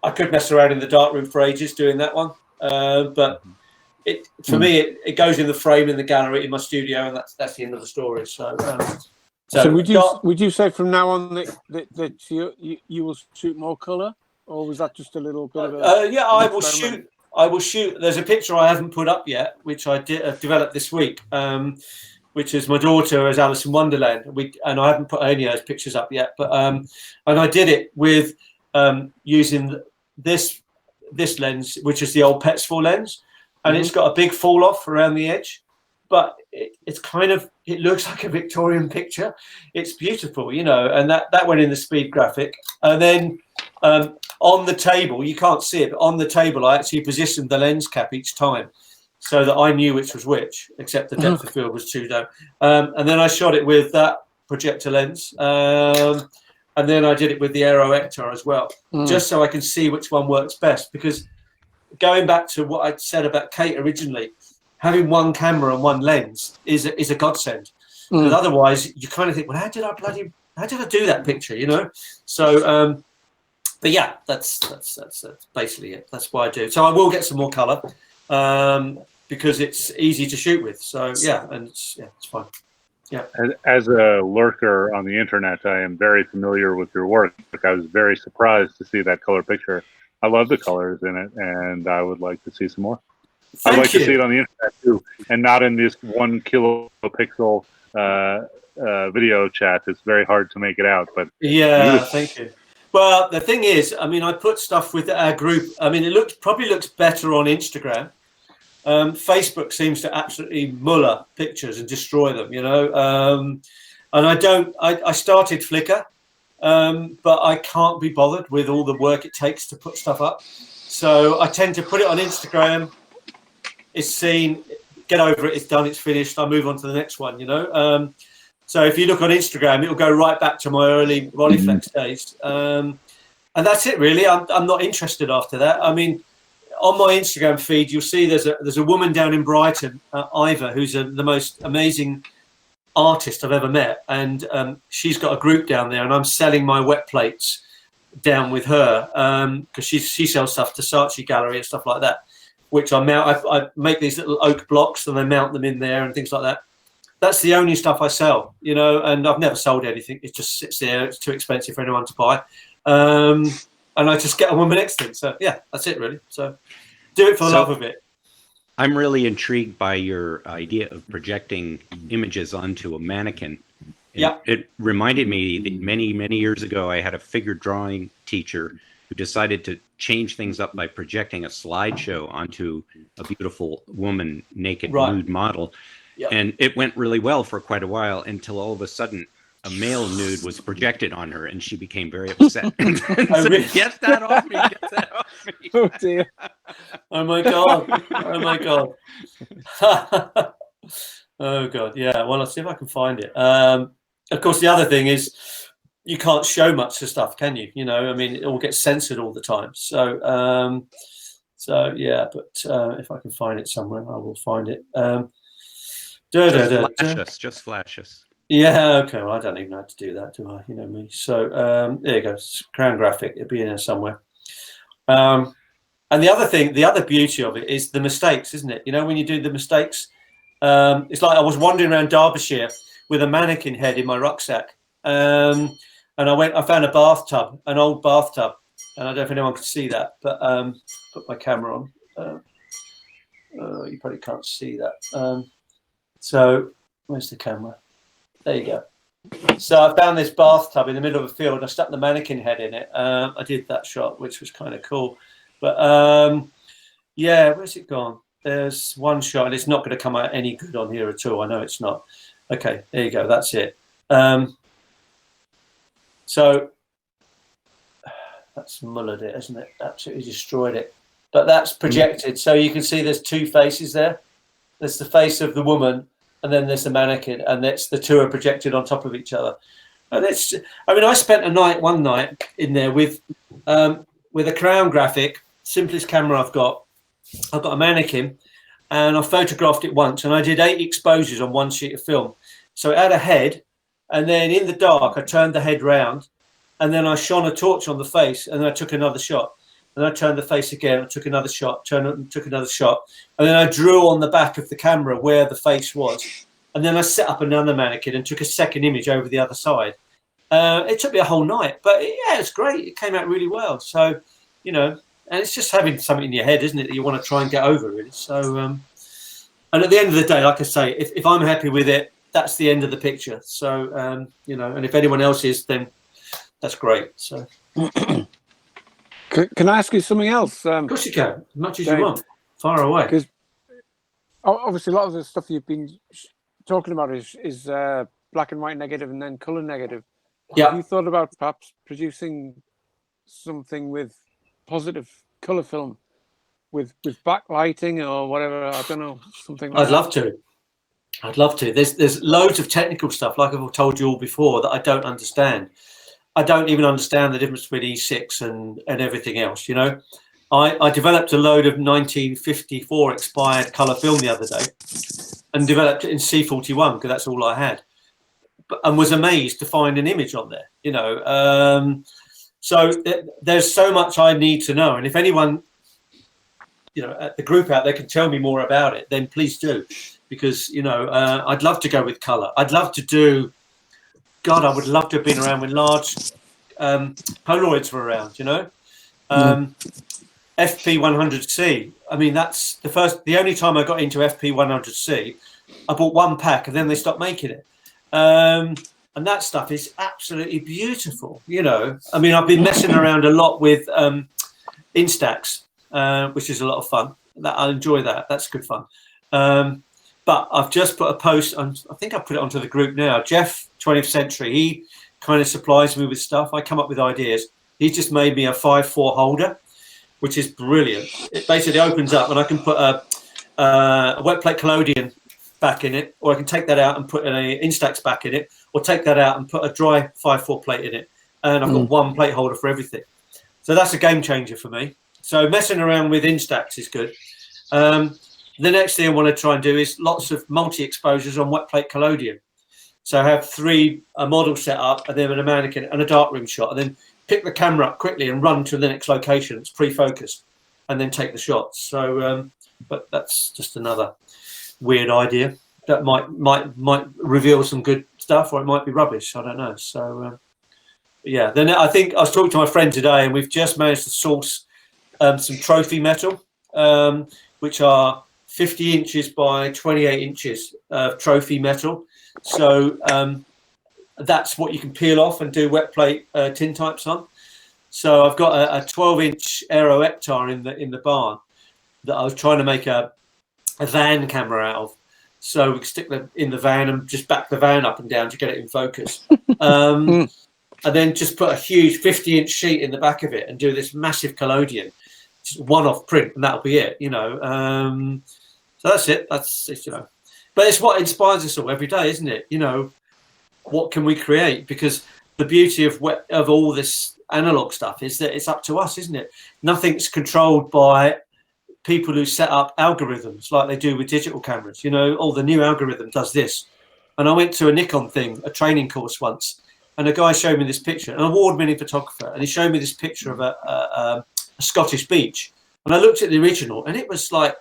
Speaker 3: I could mess around in the darkroom for ages doing that one. But for me, it goes in the frame in the gallery in my studio, and that's the end of the story. So
Speaker 12: would you say from now on that you will shoot more color, or was that just a little bit of a
Speaker 3: I will shoot. There's a picture I haven't put up yet, which I developed this week, which is my daughter as Alice in Wonderland. And I haven't put any of those pictures up yet, but and I did it with using this lens, which is the old Petsfall lens, and it's got a big fall off around the edge, but it's kind of, it looks like a Victorian picture. It's beautiful, you know, and that went in the speed graphic, and then. On the table, you can't see it, but on the table, I actually positioned the lens cap each time so that I knew which was which, except the depth of field was too low. And then I shot it with that projector lens. And then I did it with the Aero Ectar as well, just so I can see which one works best. Because going back to what I said about Kate originally, having one camera and one lens is a godsend. Because otherwise, you kind of think, well, how did I do that picture, you know? So, but yeah, that's basically it. That's why I do. So I will get some more color because it's easy to shoot with. So yeah, and it's fun. Yeah.
Speaker 7: As a lurker on the internet, I am very familiar with your work. I was very surprised to see that color picture. I love the colors in it, and I would like to see some more. I'd like to see it on the internet too, and not in this 1 kilopixel video chat. It's very hard to make it out, but
Speaker 3: yeah, thank you. Well, the thing is, I mean, I put stuff with our group. I mean, it probably looks better on Instagram. Facebook seems to absolutely muller pictures and destroy them, you know. And I started Flickr, but I can't be bothered with all the work it takes to put stuff up. So I tend to put it on Instagram. It's seen, get over it, it's done, it's finished. I move on to the next one, you know. So if you look on Instagram, it'll go right back to my early Rolleiflex days. And that's it, really. I'm not interested after that. I mean, on my Instagram feed, you'll see there's a woman down in Brighton, Iva, who's the most amazing artist I've ever met. And she's got a group down there, and I'm selling my wet plates down with her because she sells stuff to Saatchi Gallery and stuff like that, which I make these little oak blocks and I mount them in there and things like that. That's the only stuff I sell, you know, and I've never sold anything. It just sits there. It's too expensive for anyone to buy. And I just get on with my next thing. So, yeah, that's it, really. So do it for the love of it.
Speaker 8: I'm really intrigued by your idea of projecting images onto a mannequin.
Speaker 3: Yeah.
Speaker 8: It reminded me that many, many years ago, I had a figure drawing teacher who decided to change things up by projecting a slideshow onto a beautiful woman, naked nude model. Yep. And it went really well for quite a while until all of a sudden a male nude was projected on her and she became very upset. And said, get that off me, get that off me.
Speaker 12: Oh dear.
Speaker 3: Oh my god! Oh my god! Oh god! Yeah. Well, I'll see if I can find it. Of course, the other thing is you can't show much of stuff, can you? You know, I mean, it all gets censored all the time. So, so yeah. But if I can find it somewhere, I will find it.
Speaker 8: Just flash us.
Speaker 3: Yeah, okay. Well, I don't even know how to do that, do I? You know me. So there you go. Crown graphic. It'll be in there somewhere. And the other thing, the other beauty of it is the mistakes, isn't it? You know, when you do the mistakes, it's like I was wandering around Derbyshire with a mannequin head in my rucksack, and I found a bathtub, an old bathtub, and I don't know if anyone could see that, but put my camera on. You probably can't see that. So where's the camera? There you go. So I found this bathtub in the middle of a field. I stuck the mannequin head in it. I did that shot, which was kind of cool. But yeah, where's it gone? There's one shot, and it's not going to come out any good on here at all. I know it's not. Okay, there you go. That's it. So that's mullered it, isn't it? Absolutely destroyed it. But that's projected. So you can see there's two faces there. There's the face of the woman, and then there's the mannequin, and that's the two are projected on top of each other. And it's, I mean, I spent one night in there with a Crown graphic, simplest camera I've got. I've got a mannequin, and I photographed it once, and I did 8 exposures on one sheet of film. So it had a head, and then in the dark, I turned the head round, and then I shone a torch on the face, and then I took another shot. And I turned the face again, I took another shot, turned it and took another shot. And then I drew on the back of the camera where the face was. And then I set up another mannequin and took a second image over the other side. It took me a whole night, but yeah, it's great. It came out really well. So, you know, and it's just having something in your head, isn't it, that you want to try and get over, really. So, and at the end of the day, like I say, if I'm happy with it, that's the end of the picture. So, you know, and if anyone else is, then that's great. So.
Speaker 12: Can I ask you something else?
Speaker 3: Of course you can, as much as you want. Far away.
Speaker 12: Because obviously a lot of the stuff you've been talking about is black and white negative and then color negative.
Speaker 3: Yeah.
Speaker 12: Have you thought about perhaps producing something with positive color film, with backlighting or whatever? I don't know, something like
Speaker 3: I'd love to. I'd love to. There's loads of technical stuff, like I've told you all before, that I don't understand. I don't even understand the difference between E6 and everything else, you know. I developed a load of 1954 expired colour film the other day and developed it in C41 because that's all I had, and was amazed to find an image on there, you know. So there's so much I need to know, and if anyone, you know, at the group out there can tell me more about it, then please do, because, you know, I'd love to go with colour. I'd love to do, God, I would love to have been around when large Polaroids were around, you know. FP100C. I mean, that's the only time I got into FP100C. I bought one pack and then they stopped making it. And that stuff is absolutely beautiful, you know. I mean, I've been messing around a lot with Instax, which is a lot of fun. I enjoy that. That's good fun. But I've just put a post on, I think I put it onto the group now. Jeff, 20th Century, he kind of supplies me with stuff. I come up with ideas. He's just made me a 5.4 holder, which is brilliant. It basically opens up and I can put a wet plate collodion back in it, or I can take that out and put an Instax back in it, or take that out and put a dry 5.4 plate in it. And I've got one plate holder for everything. So that's a game changer for me. So messing around with Instax is good. The next thing I want to try and do is lots of multi-exposures on wet plate collodion. So I have 3 models set up, and then a mannequin and a darkroom shot, and then pick the camera up quickly and run to the next location. It's pre-focused, and then take the shots. So, but that's just another weird idea that might reveal some good stuff, or it might be rubbish. I don't know. So, yeah. Then I think I was talking to my friend today, and we've just managed to source some trophy metal, which are 50 inches by 28 inches of trophy metal. So that's what you can peel off and do wet plate tin types on. So I've got a 12-inch Aero Hectar in the barn that I was trying to make a van camera out of. So we can stick them in the van and just back the van up and down to get it in focus. And then just put a huge 50-inch sheet in the back of it and do this massive collodion. just one-off print, and that'll be it. So that's it. That's it. But it's what inspires us all every day, isn't it? What can we create? Because the beauty of all this analog stuff is that it's up to us, isn't it? Nothing's controlled by people who set up algorithms like they do with digital cameras. The new algorithm does this. And I went to a Nikon thing, a training course once, and a guy showed me this picture, an award-winning photographer, and he showed me this picture of a Scottish beach. And I looked at the original, and it was like,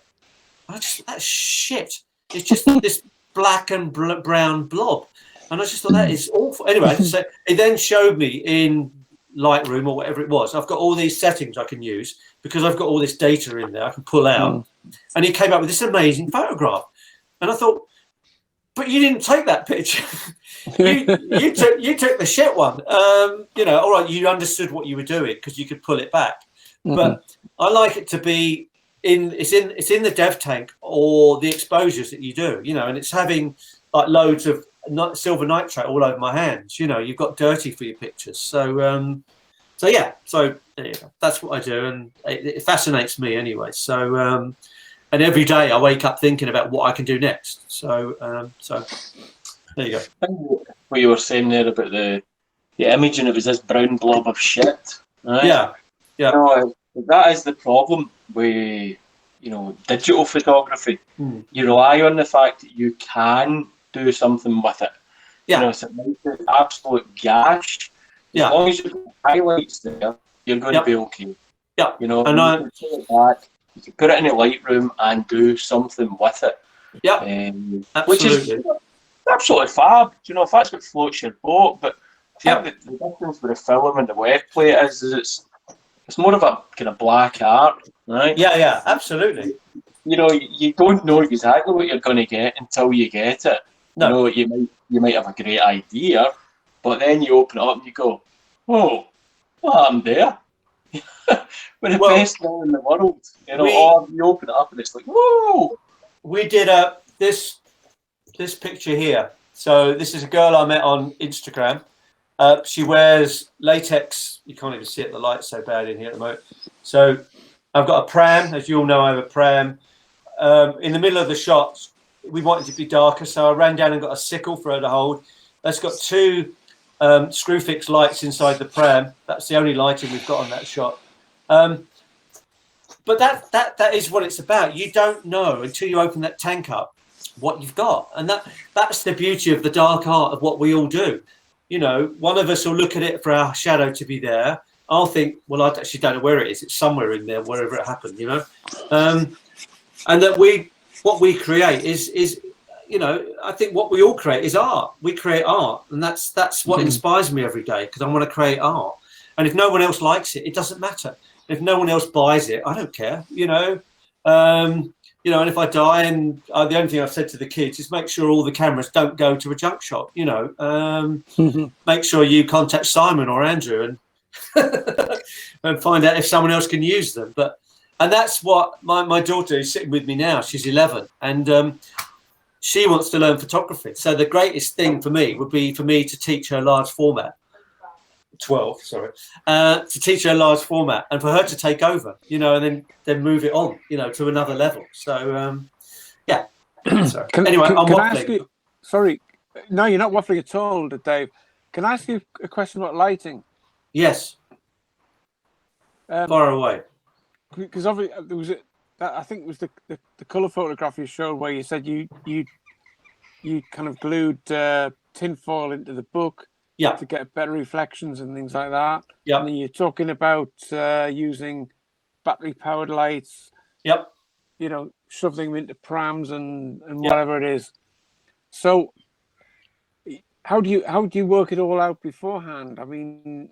Speaker 3: that's shit. It's just this black and brown blob. And I just thought, that is awful. Anyway, so he then showed me in Lightroom or whatever it was. I've got all these settings I can use because I've got all this data in there I can pull out. And he came up with this amazing photograph. And I thought, but you didn't take that picture. you took the shit one. All right, you understood what you were doing because you could pull it back. But I like it to be it's in the dev tank or the exposures that you do, and it's having like loads of silver nitrate all over my hands. You've got dirty for your pictures. So yeah, so there you go. That's what I do, and it fascinates me anyway. So and every day I wake up thinking about what I can do next. So there you go.
Speaker 14: What you were saying there about the image, and it was this brown blob of shit. Right?
Speaker 3: Yeah.
Speaker 14: That is the problem with digital photography. You rely on the fact that you can do something with it. It's an absolute gash. As long as you've got highlights there, you're going to be okay.
Speaker 3: Yeah.
Speaker 14: And you can put it in a Lightroom and do something with it.
Speaker 3: Yeah.
Speaker 14: Which is absolutely fab. If that's what floats your boat. But I think the difference with the film and the web plate is it's more of a kind of black art, right?
Speaker 3: Yeah, absolutely.
Speaker 14: You don't know exactly what you're going to get until you get it.
Speaker 3: No.
Speaker 14: You might have a great idea, but then you open it up and you go, "Oh, well, I'm there." We're the best thing in the world, or you open it up and it's like, "Whoa!"
Speaker 3: We did this picture here. So this is a girl I met on Instagram. She wears latex. You can't even see it. The light's so bad in here at the moment. So I've got a pram. As you all know, I have a pram. In the middle of the shot, we wanted it to be darker, so I ran down and got a sickle for her to hold. That's got two screw-fix lights inside the pram. That's the only lighting we've got on that shot. But that is what it's about. You don't know until you open that tank up what you've got, and that's the beauty of the dark art of what we all do. One of us will look at it for our shadow to be there. I'll think, well, I actually don't know where it is. It's somewhere in there, wherever it happened, and that what we create is I think what we all create is art. We create art, and that's what inspires me every day, because I want to create art. And if no one else likes it, it doesn't matter. If no one else buys it, I don't care. And if I die, and the only thing I've said to the kids is make sure all the cameras don't go to a junk shop. Make sure you contact Simon or Andrew and and find out if someone else can use them. And that's what my daughter is sitting with me now. She's 11, and she wants to learn photography. So the greatest thing for me would be for me to teach her large format. 12, sorry, to teach her a large format, and for her to take over, and then move it on, to another level. So, yeah. Sorry. Anyway, I'm waffling.
Speaker 12: Sorry, no, you're not waffling at all, Dave. Can I ask you a question about lighting?
Speaker 3: Yes. Far away.
Speaker 12: Because obviously there was I think it was the colour photograph you showed where you said you kind of glued tinfoil into the book.
Speaker 3: Yeah.
Speaker 12: To get better reflections and things like that.
Speaker 3: Yeah.
Speaker 12: And then you're talking about using battery-powered lights.
Speaker 3: Yep.
Speaker 12: Shoving them into prams and whatever it is. So, how do you work it all out beforehand? I mean,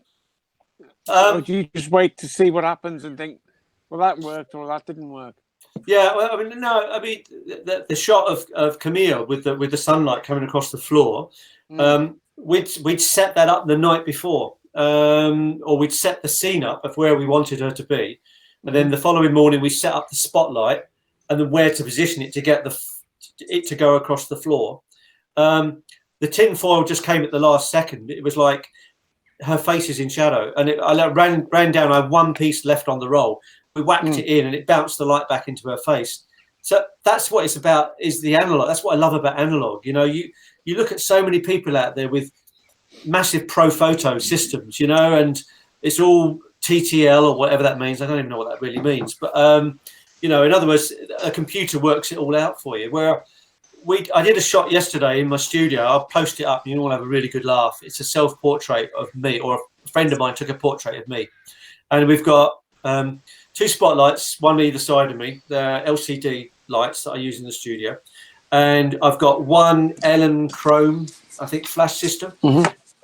Speaker 12: or do you just wait to see what happens and think, well, that worked or that didn't work?
Speaker 3: Yeah. Well, I mean, no. I mean, the shot of Camille with the sunlight coming across the floor. We'd set that up the night before, or we'd set the scene up of where we wanted her to be, and then the following morning we set up the spotlight and then where to position it to get it to go across the floor. The tin foil just came at the last second. It was like her face is in shadow, and I ran down. I had one piece left on the roll. We whacked it in, and it bounced the light back into her face. So that's what it's about, is the analog. That's what I love about analog. You know, you look at so many people out there with massive pro photo systems, you know, and it's all TTL or whatever that means. I don't even know what that really means, but you know, in other words, a computer works it all out for you. Where I did a shot yesterday in my studio. I'll post it up and you'll all have a really good laugh. It's a self-portrait of me, or a friend of mine took a portrait of me. And we've got 2 spotlights, one either side of me. They're LCD lights that I use in the studio. And I've got one Ellen Chrome, I think, flash system.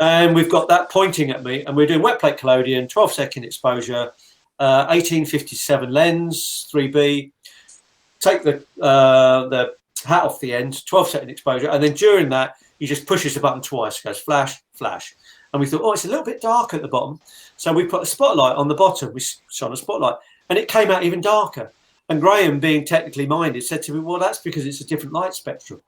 Speaker 3: And we've got that pointing at me. And we're doing wet plate collodion, 12-second exposure, 1857 lens, 3B. Take the hat off the end, 12-second exposure, and then during that he just pushes the button twice, goes flash, flash. And we thought, oh, it's a little bit dark at the bottom, so we put a spotlight on the bottom. We shone a spotlight, and it came out even darker. And Graham, being technically minded, said to me, well, that's because it's a different light spectrum.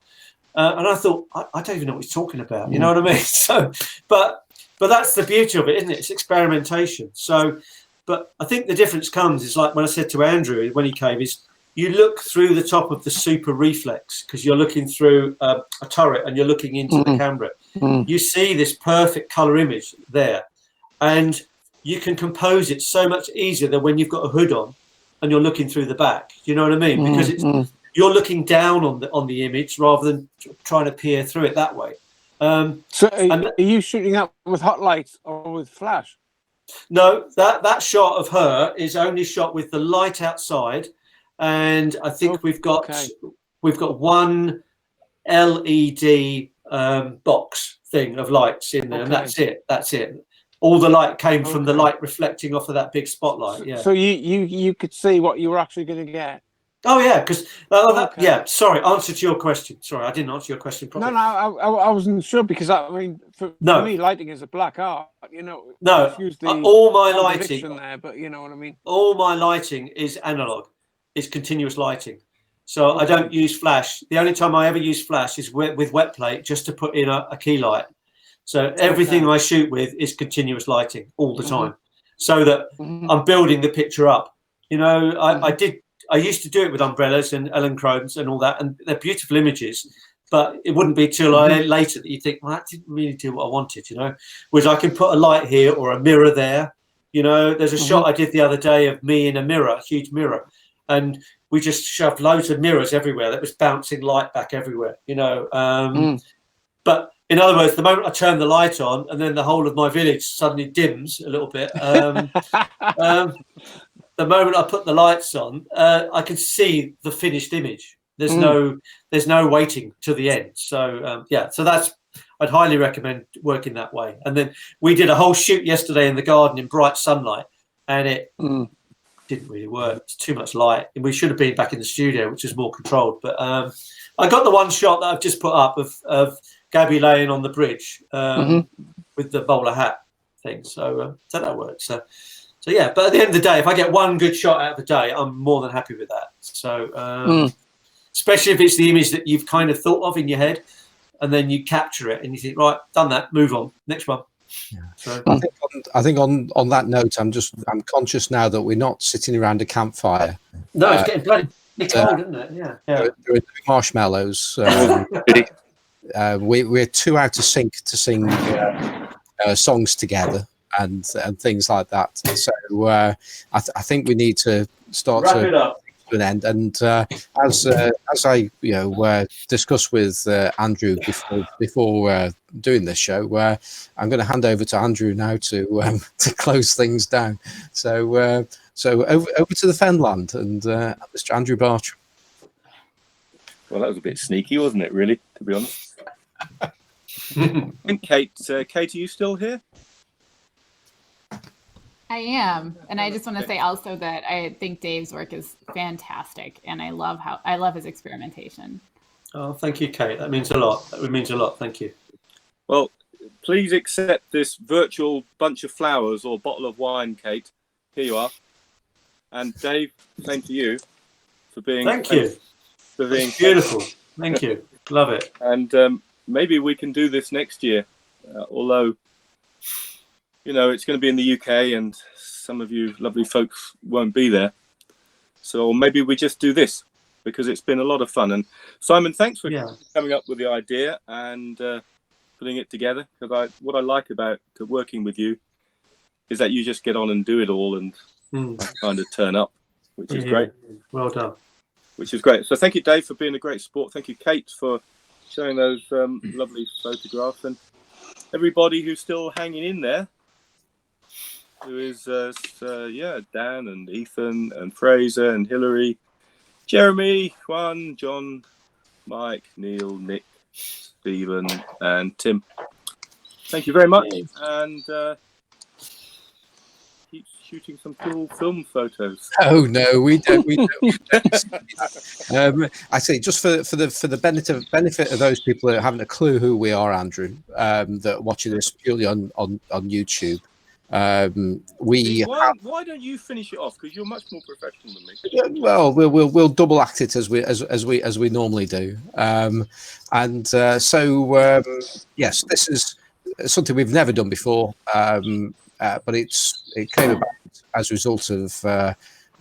Speaker 3: And I thought, I don't even know what he's talking about, you know what I mean? So but that's the beauty of it, isn't it? It's experimentation. So but I think the difference comes is, like when I said to Andrew when he came, is you look through the top of the super reflex, because you're looking through a turret and you're looking into the camera. You see this perfect color image there, and you can compose it so much easier than when you've got a hood on and you're looking through the back. You know what I mean? Because you're looking down on the image rather than trying to peer through it that way.
Speaker 12: So are you shooting up with hot lights or with flash?
Speaker 3: No, that shot of her is only shot with the light outside. And I think we've got one LED box thing of lights in there, and that's it. That's it. All the light came from the light reflecting off of that big spotlight. Yeah.
Speaker 12: So you could see what you were actually going to get.
Speaker 3: Oh yeah, because yeah. Sorry, answer to your question. Sorry, I didn't answer your question properly.
Speaker 12: No, I wasn't sure, because I mean, for me, lighting is a black art. You know.
Speaker 3: No, all my lighting
Speaker 12: there, but you know what I mean.
Speaker 3: All my lighting is analog. It's continuous lighting. So I don't use flash. The only time I ever use flash is with wet plate, just to put in a key light. So everything I shoot with is continuous lighting all the time, so that I'm building the picture up. You know, I used to do it with umbrellas and Ellen Chromes and all that, and they're beautiful images, but it wouldn't be till later that you think, well, that didn't really do what I wanted, you know. Whereas I can put a light here or a mirror there. You know, there's a shot I did the other day of me in a mirror, a huge mirror. And we just shoved loads of mirrors everywhere that was bouncing light back everywhere, you know. But in other words, the moment I turn the light on, and then the whole of my village suddenly dims a little bit. The moment I put the lights on, I can see the finished image. There's no waiting to the end. So yeah, so I'd highly recommend working that way. And then we did a whole shoot yesterday in the garden in bright sunlight, and it didn't really work. It's too much light, and we should have been back in the studio, which is more controlled. But I got the one shot that I've just put up of Gabby laying on the bridge with the bowler hat thing. So that works. So yeah. But at the end of the day, if I get one good shot out of the day, I'm more than happy with that. So especially if it's the image that you've kind of thought of in your head, and then you capture it and you think, right, done that, move on, next one.
Speaker 1: Yeah.
Speaker 3: So,
Speaker 1: I think on that note, I'm conscious now that we're not sitting around a campfire.
Speaker 3: No, it's getting bloody cold, isn't it? Yeah.
Speaker 1: There are no marshmallows. We're too out of sync to sing songs together and things like that. So I think we need to start
Speaker 3: wrap it up
Speaker 1: to an end. And as I discussed with Andrew before doing this show, I'm going to hand over to Andrew now to close things down. So over to the Fenland and Mr. Andrew Bartram.
Speaker 2: Well, that was a bit sneaky, wasn't it? Really, to be honest. And Kate, are you still here?
Speaker 10: I am, and I just want to say also that I think Dave's work is fantastic, and I love his experimentation.
Speaker 3: Oh, thank you, Kate. That means a lot. That means a lot. Thank you.
Speaker 2: Well, please accept this virtual bunch of flowers or bottle of wine, Kate. Here you are. And Dave, same to you for being.
Speaker 3: Thank you.
Speaker 2: For being
Speaker 3: beautiful. Thank you. Love it.
Speaker 2: And maybe we can do this next year, although. you know, it's going to be in the UK, and some of you lovely folks won't be there. So maybe we just do this, because it's been a lot of fun. And Simon, thanks for coming up with the idea and putting it together. Because what I like about working with you is that you just get on and do it all, and kind of turn up, which is great.
Speaker 3: Well done.
Speaker 2: Which is great. So thank you, Dave, for being a great sport. Thank you, Kate, for showing those lovely photographs, and everybody who's still hanging in there, who is Dan and Ethan and Fraser and Hillary, Jeremy, Juan, John, Mike, Neil, Nick, Stephen, and Tim. Thank you very much, and keep shooting some cool film photos.
Speaker 1: Oh no, we don't. I say, just for the benefit of those people that haven't a clue who we are, Andrew, that are watching this purely on YouTube.
Speaker 2: Why don't you finish it off? Because you're much more professional than me.
Speaker 1: Well, we'll double act it as we normally do. Yes, this is something we've never done before, but it came about as a result of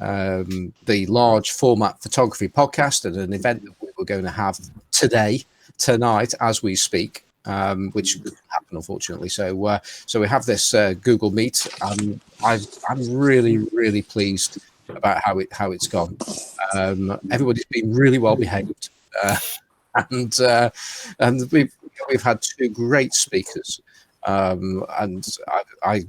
Speaker 1: the large format photography podcast and an event that we were going to have tonight as we speak. Which didn't happen, unfortunately. So we have this Google Meet, and I'm really pleased about how it's gone. Everybody's been really well behaved, and we've had two great speakers. And I'm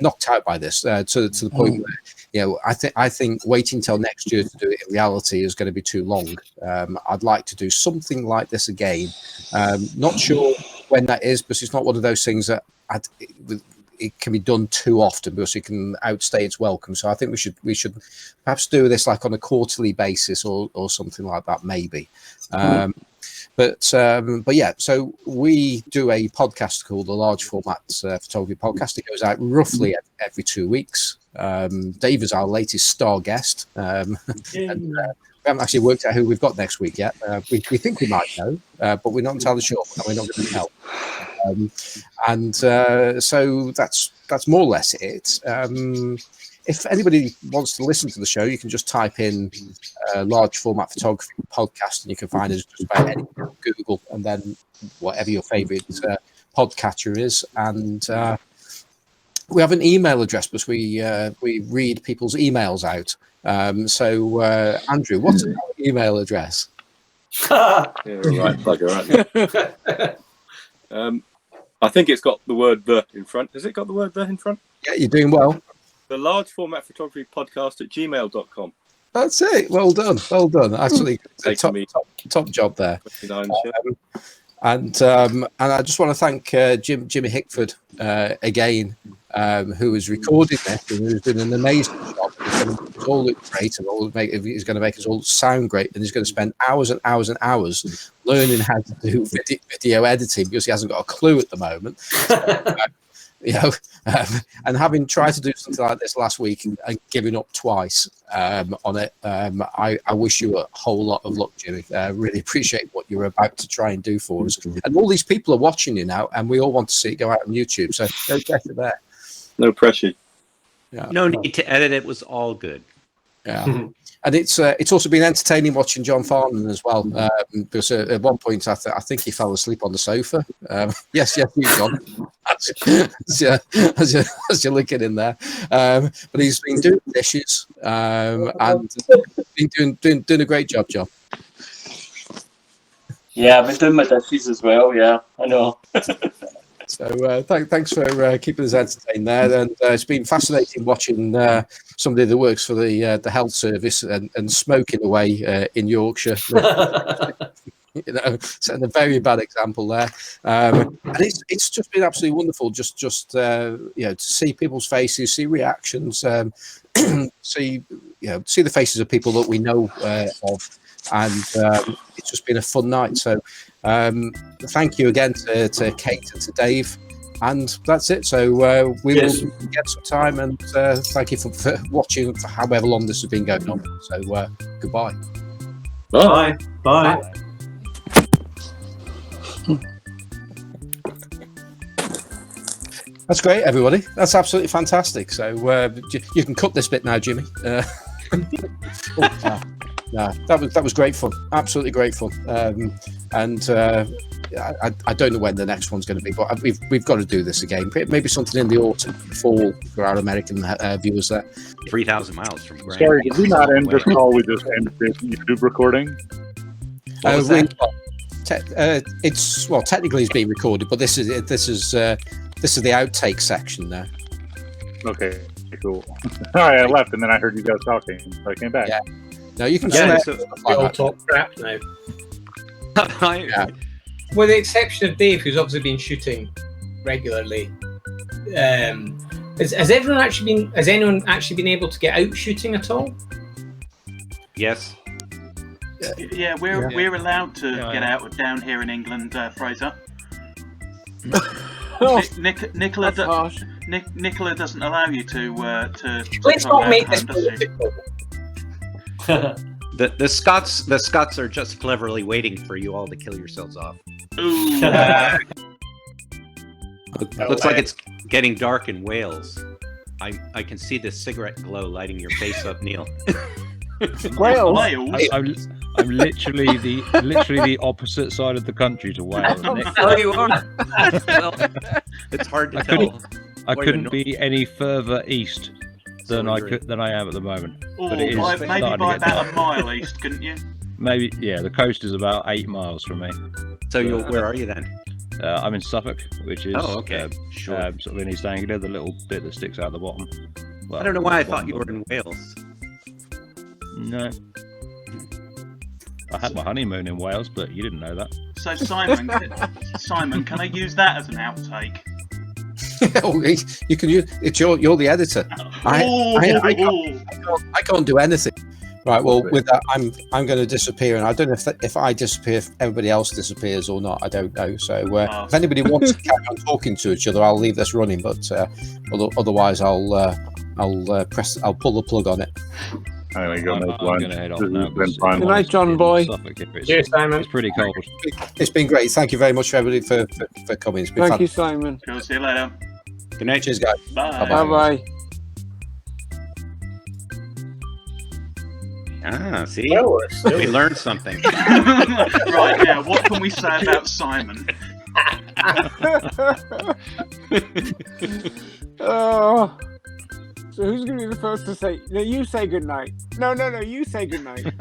Speaker 1: knocked out by this to the point where, you know, I think waiting till next year to do it in reality is going to be too long. I'd like to do something like this again. Not sure when that is, because it's not one of those things that it can be done too often, because it can outstay its welcome. So I think we should perhaps do this like on a quarterly basis or something like that, maybe. But yeah, so we do a podcast called the Large Format Photography Podcast. It goes out roughly every 2 weeks. Dave is our latest star guest. And, we haven't actually worked out who we've got next week yet. We think we might know, but we're not entirely sure, and we're not going to tell. So that's more or less it. If anybody wants to listen to the show, you can just type in Large Format Photography Podcast, and you can find us just about any Google, and then whatever your favourite podcatcher is. And we have an email address, because we read people's emails out. So Andrew, what's our email address?
Speaker 2: Yeah, right, bugger, right. I think it's got the word "the" in front. Has it got the word "the" in front?
Speaker 1: Yeah, you're doing well.
Speaker 2: The Large Format Photography Podcast at gmail.com.
Speaker 1: That's it. Well done. Actually, top job there. And I just want to thank Jimmy Hickford again, who has recorded this and who's done an amazing job. He's going to make us all look great, and he's going to make us all sound great, and he's going to spend hours and hours and hours learning how to do video editing, because he hasn't got a clue at the moment. And having tried to do something like this last week and giving up twice on it, I wish you a whole lot of luck, Jimmy. Really appreciate what you're about to try and do for us. And all these people are watching you now, and we all want to see it go out on YouTube. So go get it there.
Speaker 2: No pressure.
Speaker 1: Yeah.
Speaker 8: No need to edit. It was all good.
Speaker 1: Yeah. And it's also been entertaining watching John Farnan as well, because at one point I think he fell asleep on the sofa. Yes, you, John, as you're looking in there. But he's been doing dishes and been doing a great job, John.
Speaker 14: Yeah, I've been doing my dishes as well. Yeah, I know.
Speaker 1: So thanks for keeping us entertained there, and it's been fascinating watching somebody that works for the health service and smoking away in Yorkshire. Setting a very bad example there, and it's just been absolutely wonderful. Just to see people's faces, see reactions, see the faces of people that we know of. And it's just been a fun night. So thank you again to Kate and to Dave. And that's it. So we will get some time. And thank you for watching for however long this has been going on. So goodbye.
Speaker 3: Bye. Bye.
Speaker 1: That's great, everybody. That's absolutely fantastic. So you can cut this bit now, Jimmy. That was great fun. Absolutely great fun. I don't know when the next one's going to be, but we've got to do this again. Maybe something in the autumn, fall for our American viewers there.
Speaker 8: 3,000 miles from Grand.
Speaker 7: Sorry, did we not end this call? We just ended this YouTube recording. Technically it's being recorded, but this is the outtake section now. Okay, cool. All right, I left, and then I heard you guys talking, so I came back.
Speaker 1: Yeah. No, you can.
Speaker 13: We all talk crap now. With the exception of Dave, who's obviously been shooting regularly, has anyone actually been able to get out shooting at all?
Speaker 8: Yes.
Speaker 15: Yeah, we're allowed to get out down here in England, Fraser. Nicola doesn't allow you to
Speaker 13: Let's not make this political.
Speaker 8: The Scots are just cleverly waiting for you all to kill yourselves off.
Speaker 15: Ooh.
Speaker 8: Looks like it's getting dark in Wales. I can see the cigarette glow lighting your face up, Neil.
Speaker 11: Wales. I'm literally the opposite side of the country to Wales.
Speaker 8: Oh, you are. Well, it's hard to tell.
Speaker 11: I couldn't be any further east than I am at the moment.
Speaker 15: Oh,
Speaker 11: but it is
Speaker 15: maybe by about a mile east, couldn't you?
Speaker 11: Maybe, yeah. The coast is about 8 miles from me.
Speaker 8: So where are you then?
Speaker 11: I'm in Suffolk, which is
Speaker 8: sure.
Speaker 11: Sort of in East Anglia, the little bit that sticks out the bottom. Well,
Speaker 8: I don't know why I thought you were in Wales.
Speaker 11: No. I had my honeymoon in Wales, but you didn't know that.
Speaker 15: So Simon, can I use that as an outtake?
Speaker 1: You can use it. You're the editor. I can't do anything. Right. Well, with that, I'm going to disappear, and I don't know if I disappear, if everybody else disappears or not. I don't know. So if anybody wants to carry on talking to each other, I'll leave this running. But otherwise, I'll pull the plug on it.
Speaker 7: I'm
Speaker 11: going to head off now.
Speaker 12: Good night, John boy.
Speaker 13: Cheers, Simon.
Speaker 11: It's pretty cold.
Speaker 1: It's been great. Thank you very much for everybody for coming. It's been
Speaker 12: Thank
Speaker 1: fun.
Speaker 12: you, Simon.
Speaker 15: Cool, see you later.
Speaker 8: Good night.
Speaker 1: Cheers, guys.
Speaker 15: Bye.
Speaker 12: Bye.
Speaker 8: Ah, see?
Speaker 13: Well,
Speaker 8: we learned something.
Speaker 15: Right, now, what can we say about Simon?
Speaker 12: Oh. So who's going to be the first to say? No, you say good night. No, you say good night.